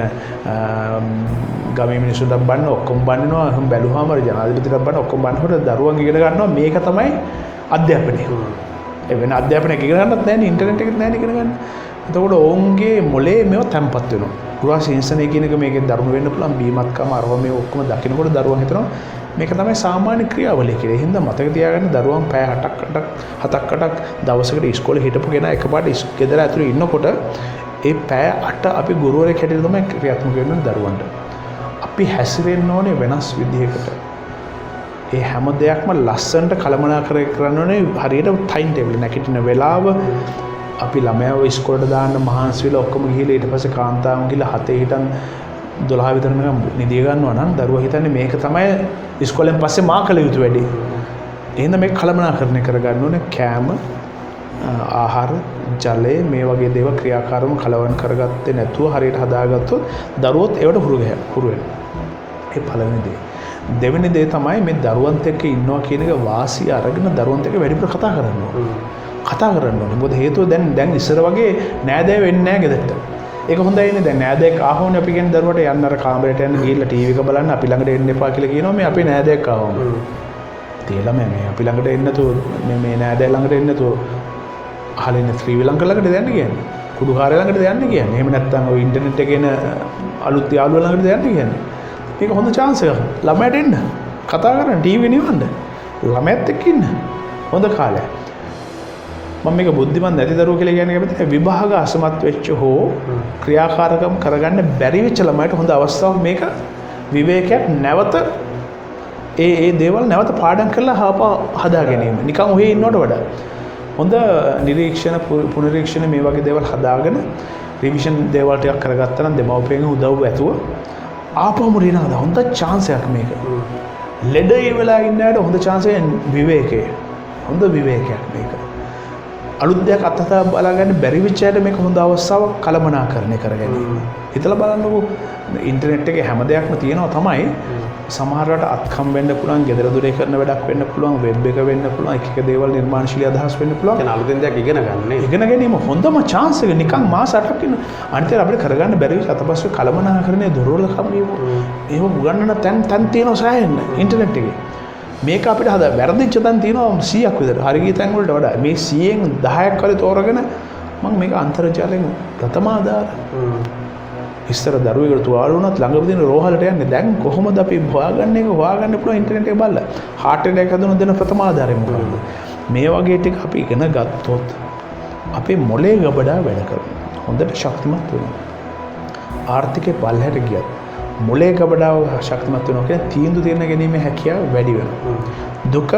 Speaker 2: ගමේ මිනිස්සුන්ට බන්නවා. ඔක්කොම බන්නවා. බැලුවාම ජනාධිපතිට බන්නවා. ඔක්කොම බන්නකොට දරුවන් ඉගෙන ගන්නවා. මේක තමයි අධ්‍යාපනය. ඒ වෙන අධ්‍යාපනයක් ඉගෙන ගන්නත් නැහැ නේ. ඉන්ටර්නෙට් එකෙත් නැහැ නේ ඉගෙන ගන්න. එතකොට ඔවුන්ගේ මොලේ මේව තැම්පත් වෙනවා. පුරා සිංසනය කියන එක මේකෙන් දරුණු වෙන්න පුළුවන්. බීමත්කම අරව මේ ඔක්කොම දකිනකොට දරුවන් හිතනවා මේක තමයි සාමාන්‍ය ක්‍රියාවලිය කියලා. ඒ හින්දා මතක තියාගන්න දරුවන් පැය 7ක් 8ක් දවසකට ඉස්කෝලේ හිටපු කෙනා එකපාරට ගෙදර ඇතුලේ ඉන්නකොට ඒ පැය 8 අපි ගුරුවරයෙක් හැටියට තමයි ක්‍රියාත්මක වෙන්නේ දරුවන්ට. අපි හැසිරෙන්න ඕනේ වෙනස් විදිහකට. ඒ හැම දෙයක්ම ලස්සනට කළමනාකරණය කරන්න ඕනේ හරියට ටයිම් ටේබල් නැගිටින වෙලාව අපි ළමයාව ඉස්කෝලේට දාන්න මහන්සි වෙලා ඔක්කොම ගිහිල්ලා ඊට පස්සේ කාන්තාවන් ගිහිල්ලා 7 හිටන් 12 විතර නිකන් නිදිය ගන්නවා නම් දරුවා හිතන්නේ මේක තමයි ඉස්කෝලෙන් පස්සේ මා කළ යුතු වැඩේ. එහෙනම් මේක කළමනාකරණය කරගන්න ඕනේ කෑම ආහාර ජලය මේ වගේ දේවල් ක්‍රියාකාරම කලවම් කරගත්තේ නැතුව හරියට හදාගත්තොත් දරුවොත් ඒවට හුරු වෙනවා. ඒ පළවෙනි දේ. දෙවෙනි දේ තමයි මේ දරුවන්ත් එක්ක ඉන්නවා කියන එක වාසිය අරගෙන දරුවන්ත් එක්ක වැඩිපුර කතා කරන්න ඕනේ. කතා කරන්න ඕනේ. මොකද හේතුව දැන් ඉස්සර වගේ නෑදෑයෝ වෙන්නේ නැහැ ගෙදරට. ඒක හොඳයිනේ. දැන් නෑදෑයෙක් ආවොනේ අපි කියන දරුවට යන්න අර කාමරයට යන්න ගිහිල්ලා ටීවී එක බලන්න අපි ළඟට එන්න එපා කියලා කියනවා මේ අපේ නෑදෑයෙක් ආවම. තේලා මේ අපි ළඟට එන්න නැතුව මේ නෑදෑය ළඟට එන්න නැතුව අහලින් ශ්‍රී ලංකාව ළඟට යන්න කියන්නේ. කුඩුහාරය ළඟට යන්න කියන්නේ. එහෙම නැත්නම් ඔය ඉන්ටර්නෙට් එකේ එන අලුත් යාළුවෝ ළඟට යන්න කියන්නේ. මේක හොඳ chance එකක්. ළමයට එන්න. කතා කරන්න ටීවී නිවන්න. ළමයාත් එක්ක ඉන්න. හොඳ කාලයක්. මම මේක බුද්ධිමත් නැති දරුවෝ කියලා කියන්නේ කැමති විභාග අසමත් වෙච්ච හෝ ක්‍රියාකාරකම් කරගන්න බැරි වෙච්ච ළමයට හොඳ අවස්ථාවක් මේක විවේකයක් නැවත ඒ දේවල් නැවත පාඩම් කරලා හදා ගැනීම. නිකන් ඔහේ ඉන්නවට වඩා හොඳ නිරීක්ෂණ පුනරීක්ෂණ මේ වගේ දේවල් හදාගෙන රිවිෂන් දේවල් ටිකක් කරගත්තා නම් දෙමව්පියන්ගේ උදව්ව ඇතුව ආපහුම රිනහද හොඳ chance එකක් මේක. ලෙඩ වෙලා ඉන්නයට හොඳ chance එක විවේකය. හොඳ විවේකයක් මේක. අලුත් දෙයක් අත්හදා බලාගන්න බැරි වෙච්ච අයට මේක හොඳ අවස්ථාවක් කළමනාකරණය කරගැනීම. හිතලා බලන්නකෝ ඉන්ටර්නෙට් එකේ හැම දෙයක්ම තියෙනවා තමයි. සමහරවට අත්කම් වෙන්න පුළුවන්, gedara dure කරන වැඩක් වෙන්න පුළුවන්, වෙබ් එක වෙන්න පුළුවන්, එක දේවල් නිර්මාණශීලී අදහස් වෙන්න පුළුවන්.
Speaker 1: කියන අලුතෙන් දෙයක් ඉගෙන ගන්න නේ.
Speaker 2: ඉගෙන ගැනීම හොඳම chance එක. නිකන් මාස 8ක් ඉන්න. අනිත් ඒවා අපිට කරගන්න බැරි වෙච්ච අතපස්සේ කළමනාකරණයේ දුර්වලකම් ඒව උගන්නන තැන් තියෙනවා සෑහෙන්න ඉන්ටර්නෙට් එකේ. මේක අපිට වැරදිච්ච තැන් තියෙනවා 100ක් විතර. හරි ගිය තැන් වලට වඩා මේ 100න් 10ක් වගේ තෝරගෙන මම මේක අන්තර්ජාලයෙන් ප්‍රථම ආධාර. ඉස්සර දරුවෙකුට තුවාල වුණත් ළඟම දින රෝහලට යන්නේ. දැන් කොහොමද අපි හොයාගන්න පුළුවන් ඉන්ටර්නෙට් එක බලලා. heart attack හදුන දෙන ප්‍රථම ආධාරය මොකක්ද? මේ වගේ ටික අපි ඉගෙන ගත්තොත් අපේ මොලේ ගබඩා වැඩ කරනවා. හොඳට ශක්තිමත් වෙනවා. ආර්ථිකේ පල්ලෙහාට ගියත් මොලේ ගබඩාව ශක්තිමත් වෙනවා කියන්නේ තීන්දුව తీරන ගැනීමේ හැකියාව වැඩි වෙනවා. දුක,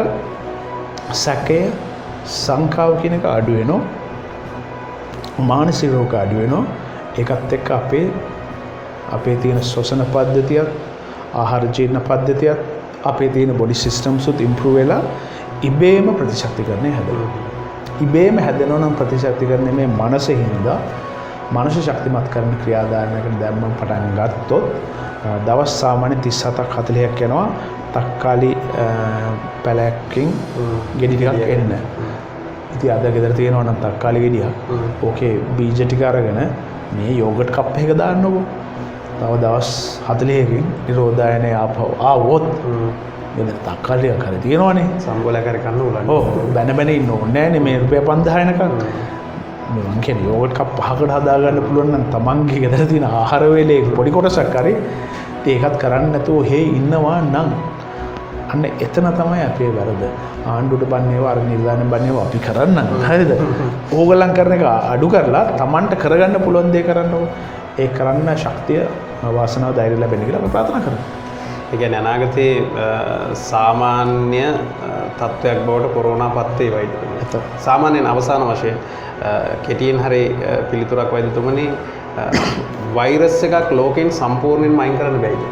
Speaker 2: සැකය, සංකාව කියන එක අඩු වෙනවා. මානසික රෝග අඩු වෙනවා. ඒකත් එක්ක අපේ තියෙන ශ්වසන පද්ධතියත්, ආහාර ජීර්ණ පද්ධතියත්, අපේ තියෙන බොඩි සිස්ටම්ස් උත් ඉම්ප්‍රූව් වෙලා ඉබේම ප්‍රතිශක්තිකරණය හැදෙනවා. ඉබේම හැදෙනවා නම් ප්‍රතිශක්තිකරණය මේ මනසින්ද මනස ශක්තිමත් කරන ක්‍රියාදාමයකට දැම්මම පටන් ගත්තොත් දවස් සාමාන්‍ය 37ක් 40ක් යනවා තක්කාලි පැලැක්කින් ගෙඩි ටිකක් එන්න. ඉතින් අද ගෙදර තියෙනවා නම් තක්කාලි ගෙඩියක්. ඕකේ බීජ ටික අරගෙන මේ යෝගට් කප් එකක දාන්නකෝ. තව දවස් 40කින් නිරෝධායනය ආවොත් වෙන තක්කාලියක් හරි තියෙනවනේ.
Speaker 1: සම්බෝලයක් හරි කන්න උලන්නේ.
Speaker 2: ඔව් බැන ඉන්න ඕනේ නෑනේ මේ රුපියල් 5000 එනකන්. මම කියන්නේ යෝගට් කප් 5කට හදාගන්න පුළුවන් නම් තමන්ගේ ගෙදර තියෙන ආහාර වේලේ පොඩි කොටසක් හරි ඒකත් කරන්නේ නැතුව හේ ඉන්නවා නම් අන්න එතන තමයි අපේ වැරද. ආණ්ඩුවට බන්නේවා අර නිර්ධානය බන්නේවා අපි කරන්න හරිද? ඕගොල්ලන් කරන එක අඩු කරලා තමන්ට කරගන්න පුළුවන් දේ කරන්නකො. ඒ කරන්න ශක්තිය වාසනාව ධෛර්ය ලැබෙන්න කියලා අපි ප්‍රාර්ථනා කරනවා.
Speaker 1: ඒ කියන්නේ අනාගතයේ සාමාන්‍ය තත්ත්වයක් බවට කොරෝනා පත් වේවයිද? සාමාන්‍යයෙන් අවසාන වශයෙන් කෙටියෙන් හරි පිළිතුරක් වෛද්‍යතුමනි වෛරස් එකක් ලෝකෙන් සම්පූර්ණයෙන්ම අයින් කරන්න බැයිද?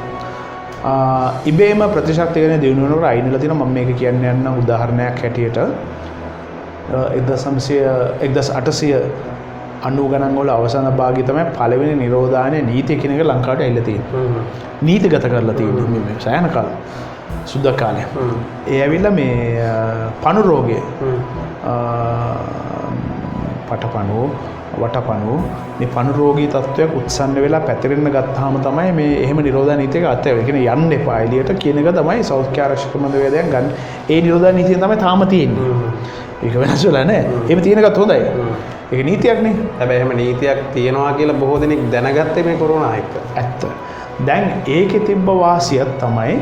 Speaker 2: ඉබේම ප්‍රතිශක්තිය ගැන දිනු වෙනකොට අයින් වෙලා තියෙනවා. මම මේක කියන්න යන උදාහරණයක් හැටියට 1890 ගණන් වල අවසාන භාගයේ තමයි පළවෙනි නිරෝධායන නීතිය කියන එක ලංකාවට ඇවිල්ලා තියෙන්නේ. නීතිගත කරලා තියෙන්නේ මේ සෑහෙන කාලයක්. සුද්ධ කාලයක්. ඒ ඇවිල්ලා මේ පණු රෝගය පටපණු වටපණු මේ පණු රෝගී තත්ත්වයක් උත්සන්න වෙලා පැතිරෙන්න ගත්තාම තමයි මේ එහෙම නිරෝධායන නීතියක අත්හැරෙන්නේ. ඒ කියන්නේ යන්න එපා එළියට කියන එක තමයි සෞඛ්‍ය ආරක්ෂක මන්ත්‍රාලයෙන් ගන්න. ඒ නිරෝධායන නීතිය තමයි තාම තියෙන්නේ. ඒක වෙනස් වෙලා නැහැ. එහෙම තියෙන එකත් හොඳයි. ඒක නීතියක් නේ.
Speaker 1: හැබැයි එහෙම නීතියක් තියෙනවා කියලා බොහෝ දෙනෙක් දැනගත්තේ මේ කොරෝනා එක්ක.
Speaker 2: ඇත්ත. දැන් ඒකේ තිබ්බ වාසිය තමයි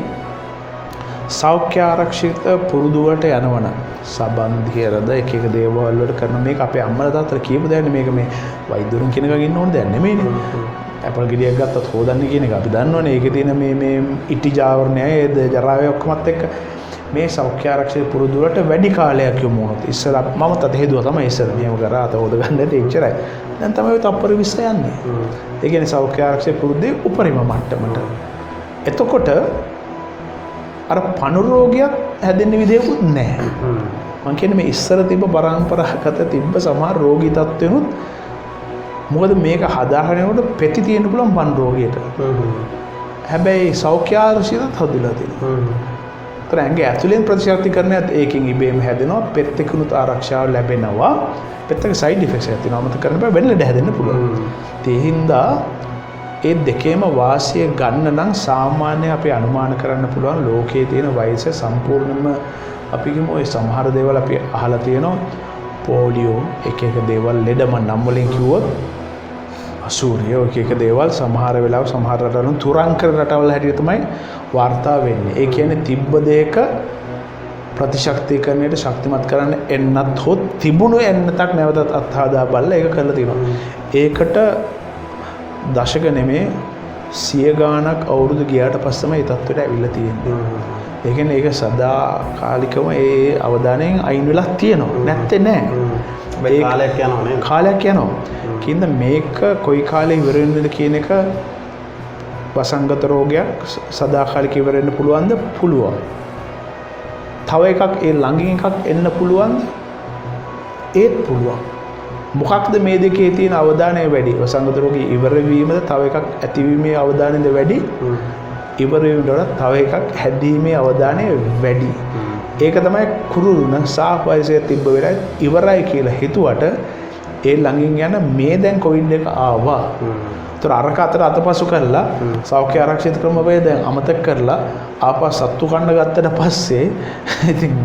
Speaker 2: සෞඛ්‍ය ආරක්ෂිත පුරුදු වලට යනවන සබන්ධියරද එක දේවල් වලට කරන මේක අපේ අම්මලා තාත්තලා කියපු දෙයක් මේක මේ වෛද්‍යවරුන් කියන එකක් ඉන්න ඕන දෙයක් නෙමෙයිනේ. ඇපල් ගෙඩියක් ගත්තත් හොදන්නේ කියන එක අපි දන්නවනේ. ඒකේ තියෙන මේ ඉටි ජාවරණය ඒ ජරාවේ ඔක්කොමත් එක්ක මේ සෞඛ්‍ය ආරක්ෂක පුරුදු වලට වැඩි කාලයක් යොමු වුණොත් ඉස්සර මම තද හේතුව තමයි ඉස්සර මෙහෙම කරා අත හොද ගන්න ඇති එච්චරයි. දැන් තමයි තප්පර 20 යන්නේ. ඒ කියන්නේ සෞඛ්‍ය ආරක්ෂක පුරුද්දේ උපරිම මට්ටමට. එතකොට අර පණු රෝගයක් හැදෙන්න විදියකුත් නැහැ. මම කියන්නේ මේ ඉස්සර තිබ්බ පරම්පරාගත තිබ්බ සමහර රෝගී තත්ත්වෙනුත් මොකද මේක හදාගෙන යනකොට පෙති තියෙන්න පුළුවන් පණු රෝගියට. හැබැයි සෞඛ්‍ය ආරක්ෂිතත් හදුලා තියෙනවා. ඒතර ඇඟේ ඇතුලෙන් ප්‍රතිශක්තිකරණයත් ඒකෙන් ඉබේම හැදෙනවා. පෙත් එක්කුණුත් ආරක්ෂාව ලැබෙනවා. පෙත්තක සයිඩ් ඉෆෙක්ට්ස් එකක් තියෙනවා. අමතක කරන්න බෑ වෙන ලෙඩ හැදෙන්න පුළුවන්. ඒ හින්දා ඒ දෙකේම වාසිය ගන්න නම් සාමාන්‍ය අපි අනුමාන කරන්න පුළුවන් ලෝකයේ තියෙන වෛරස් සම්පූර්ණයෙන්ම අපි කියමු ඔය සමහර දේවල් අපි අහලා තියෙනවා පෝලියෝ එක දේවල් ලෙඩම නම් වලින් කිව්වොත් අසූරිය ඔය එක දේවල් සමහර වෙලාව සමහර රටවල තුරංකර රටවල හැටියට තමයි වාර්තා වෙන්නේ. ඒ කියන්නේ තිබ්බ දෙයක ප්‍රතිශක්තිකරණයට ශක්තිමත් කරන්න එන්නත් හොත් තිබුණු එන්නතක් නැවතත් අත්හදා බලලා ඒක කරලා තියෙනවා. ඒකට දශක නෙමේ 100 ගාණක් අවුරුදු ගියාට පස්සම ඒ තත්ත්වයට ඇවිල්ලා තියෙන්නේ. ඒ කියන්නේ ඒක සදාකාලිකව ඒ අවධානයෙන් අයින් වෙලා තියෙනවා. නැත්තේ නෑ.
Speaker 1: ඒ කාලයක් යනවා නේ.
Speaker 2: කාලයක් යනවා. කින්ද මේක කොයි කාලේ ඉවර වෙන්නද කියන එක වසංගත රෝගයක් සදාකාලික ඉවර වෙන්න පුළුවන්ද? පුළුවන්. තව එකක් ඒ ළඟින් එකක් එන්න පුළුවන්ද? ඒත් පුළුවන්. මොකක්ද මේ දෙකේ තියෙන අවධානය වැඩි? වසංගත රෝගී ඉවර වීමද තව එකක් ඇතිවීමේ අවධානයද වැඩි? ඉවර වීමට තව එකක් හැදීමේ අවධානය වැඩි. ඒක තමයි කුරුළුන සාප් වයසේ තිබ්බ වෙලාවේ ඉවරයි කියලා හිතුවට ඒ ළඟින් යන මේ දැන් කොවිඩ් එක ආවා. ඒතර අරක අතර අතපසු කරලා සෞඛ්‍ය ආරක්ෂිත ක්‍රමවේද දැන් අමතක කරලා ආපහු සත්තු කන්න ගත්තට පස්සේ ඉතින්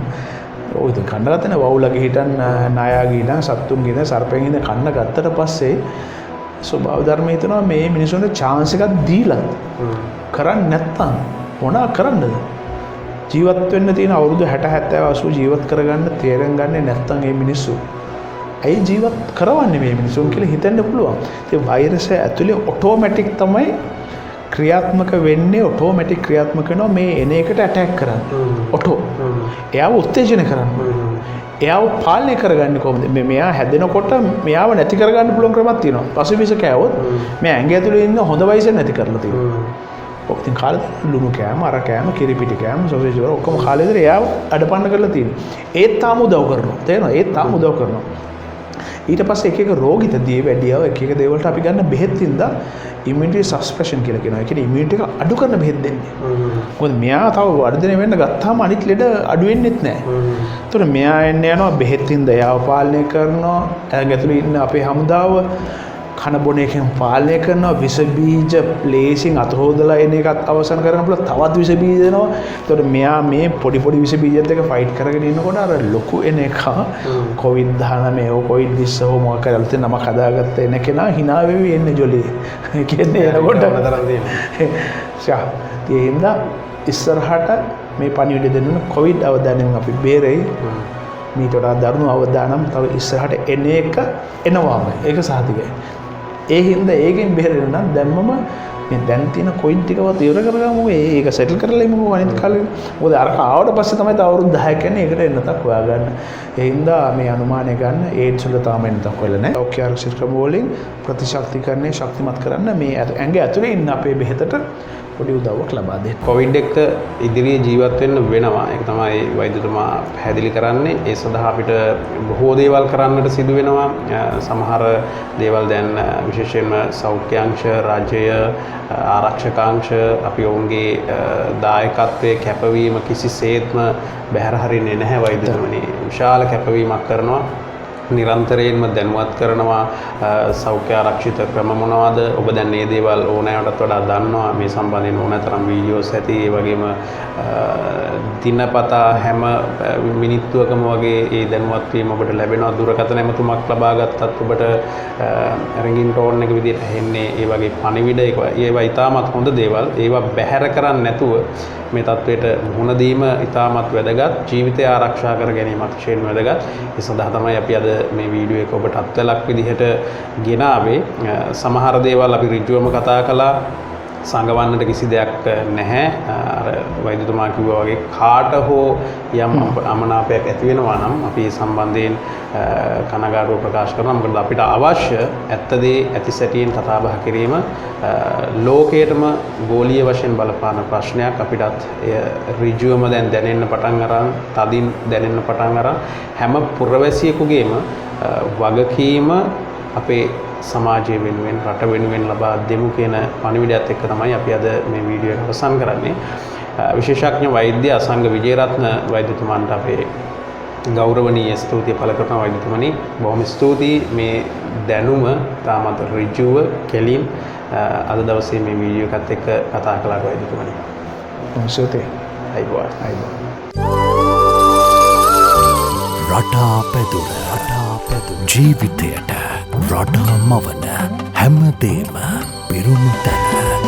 Speaker 2: ඔය ඉතින් කන්න ගත්තනේ වවුලගේ හිටන් නායාගේ හිටන් සත්තුන්ගේ හිටන් සර්පෙන් හිටන් කන්න ගත්තට පස්සේ ස්වභාව ධර්ම හිතනවා මේ මිනිසුන්ට chance එකක් දීලා කරන්නේ නැත්තම් මොනා කරන්නද? ජීවත් වෙන්න තියෙන අවුරුදු 60 70 80 ජීවත් කරගන්න තේරුම් ගන්නේ නැත්තම් මේ මිනිස්සු ඇයි ජීවත් කරවන්නේ මේ මිනිසුන් කියලා හිතන්න පුළුවන්. ඒ වෛරස් ඇතුලේ ඔටෝමැටික් තමයි ක්‍රියාත්මක වෙන්නේ. ඔටෝමැටික් ක්‍රියාත්මක වෙනවා මේ එන එකට ඇටැක් කරන්න. ඔටෝ. එයාව උත්තේජනය කරන්න. එයාව පාලනය කරගන්නේ කොහොමද? මෙයා හැදෙනකොට මෙයාව නැති කරගන්න පුළුවන් ක්‍රමයක් තියෙනවා. පසුබිස කෑවොත් මේ ඇඟ ඇතුලේ ඉන්න හොඳ වෛරස් නැති කරලා තියෙනවා. ඔක්තින් කාලේ ලුණු කෑම, අර කෑම, කිරිපිටි කෑම, සොසේජ් වල ඔක්කොම කාලේ ඉඳලා එයාව අඩපන්න කරලා තියෙනවා. ඒත් තාම උදව් කරනවා. තේරෙනවද? ඒත් තාම උදව් කරනවා. ඊට පස්සේ එක එක රෝගිතදී වැඩියව එක එක දේවල්ට අපි ගන්න බෙහෙත් ඉඳලා ඉමුනිටි සස්ප්‍රෙෂන් කියලා කියනවා. ඒ කියන්නේ ඉමුනිටි එක අඩු කරන බෙහෙත් දෙන්නේ. මොකද මෙයා තව වර්ධනය වෙන්න ගත්තාම අනිත් ලෙඩ අඩු වෙන්නෙත් නැහැ. ඒතර මෙයා එන්නේ යනවා බෙහෙත් ඉඳලා එයාව පාලනය කරනවා. ඇඟ ඇතුලේ ඉන්න අපේ හමුදාව කන බොන එකෙන් පාලනය කරනවා. විස බීජ ප්ලේසින් අතහොදලා එන එකත් අවසන් කරන්න පුළුවන්. තවත් විස බීජ දෙනවා. ඒතකොට මෙයා මේ පොඩි පොඩි විස බීජත් එක්ක ෆයිට් කරගෙන ඉන්නකොට අර ලොකු එන එක කොවිඩ් 19 හෝ කොවිඩ් 20 හෝ මොකක් හරි අලුතෙන් නමක් හදාගත්ත එන කෙනා hina වෙවි එන්නේ ජොලිය. කියන්නේ එනකොට අතරක් තියෙනවා. ඒ හින්දා ඉස්සරහට මේ පණිවිඩ දෙන්න කොවිඩ් අවදානයෙන් අපි බේරෙයි. මීට වඩා දරුණු අවදානම් තව ඉස්සරහට එන එක එනවාම ඒක සාධිකයි. ඒ හින්දා ඒකෙන් බේරෙන්න නම් දැම්මම මේ දැන් තියෙන කොයින් ටිකවත් ඉවර කරගමු. ඒක සෙටල් කරලා ඉමු අනිත් කාලේ. මොකද අර ආවට පස්සේ තමයි තව අවුරුදු 10ක් යන්නේ ඒකට එන්නතක් හොයාගන්න. ඒ හින්දා මේ අනුමානය ගන්න ඒඩ්ස් වල තාම එන්නතක් වෙලා නැහැ. ඔක්කේ ආරක්ෂක ක්‍රම වලින් ප්‍රතිශක්තිකරණය ශක්තිමත් කරන්න මේ ඇඟ ඇතුලේ ඉන්න අපේ බෙහෙතට පොඩි උදව්වක් ලබා දෙන්න.
Speaker 1: කොවිඩ් එක ඉදිරියේ ජීවත් වෙන්න වෙනවා. ඒක තමයි වෛද්‍යතුමා පැහැදිලි කරන්නේ. ඒ සඳහා අපිට බොහෝ දේවල් කරන්නට සිදු වෙනවා. සමහර දේවල් දැන් විශේෂයෙන්ම සෞඛ්‍යාංශ, රාජ්‍ය ආරක්ෂකාංශ අපි ඔවුන්ගේ දායකත්වයේ කැපවීම කිසිසේත්ම බැහැර හරින්නේ නැහැ වෛද්‍යතුමනි. විශාල කැපවීමක් කරනවා. නිරන්තරයෙන්ම දැනුවත් කරනවා සෞඛ්‍ය ආරක්ෂිත ක්‍රම මොනවද ඔබ දැන් මේ දේවල් ඕනෑමටත් වඩා දන්නවා මේ සම්බන්ධයෙන් ඕනෑතරම් වීඩියෝස් ඇති ඒ වගේම දිනපතා හැම මිනිත්තුවකම වගේ ඒ දැනුවත් වීම ඔබට ලැබෙනවා දුරකථන ඇමතුමක් ලබා ගත්තත් ඔබට රින්ගින් ටෝන් එක විදිහට ඇහෙන්නේ ඒ වගේ පණිවිඩ ඒවා ඉතාමත් හොඳ දේවල් ඒවා බැහැර කරන්නේ නැතුව මේ තත්වයට මුහුණ දීම ඉතාමත් වැදගත් ජීවිතය ආරක්ෂා කර ගැනීම අතිශයින් වැදගත් ඒ සඳහා තමයි අපි අද මේ වීඩියෝ එක ඔබට අත්වලක් විදිහට ගෙනාවේ සමහර දේවල් අපි ඍජුවම කතා කළා සංගවන්නට කිසි දෙයක් නැහැ අර වෛද්‍යතුමා කිව්වා වගේ කාට හෝ යම් අමනාපයක් ඇති වෙනවා නම් අපි මේ සම්බන්ධයෙන් කනගාටුව ප්‍රකාශ කරනවා මොකද අපිට අවශ්‍ය ඇත්ත දේ ඇති සැටියෙන් කතා බහ කිරීම ලෝකයටම ගෝලීය වශයෙන් බලපාන ප්‍රශ්නයක් අපිටත් ඍජුවම දැන් දැනෙන්න පටන් අරන් තදින් දැනෙන්න පටන් අරන් හැම පුරවැසියෙකුගේම වගකීම අපේ සමාජය වෙනුවෙන් රට වෙනුවෙන් ලබා දෙමු කියන පණිවිඩයත් එක්ක තමයි අපි අද මේ වීඩියෝ එක අවසන් කරන්නේ විශේෂඥ වෛද්‍ය අසංග විජේරත්න වෛද්‍යතුමන්ට අපේ ගෞරවනීය ස්තුතිය පළ කරනවා වෛද්‍යතුමනි බොහොම ස්තුතියි මේ දැනුම තාමත් ඍජුව කෙලින් අද දවසේ මේ වීඩියෝ එකත් එක්ක කතා කළා වෛද්‍යතුමනි
Speaker 2: ස්තුතියි
Speaker 1: අයිබෝන්
Speaker 3: රටා පැදුර ජීවිතයට රටා මවන හැමදේම පිරුණු තැන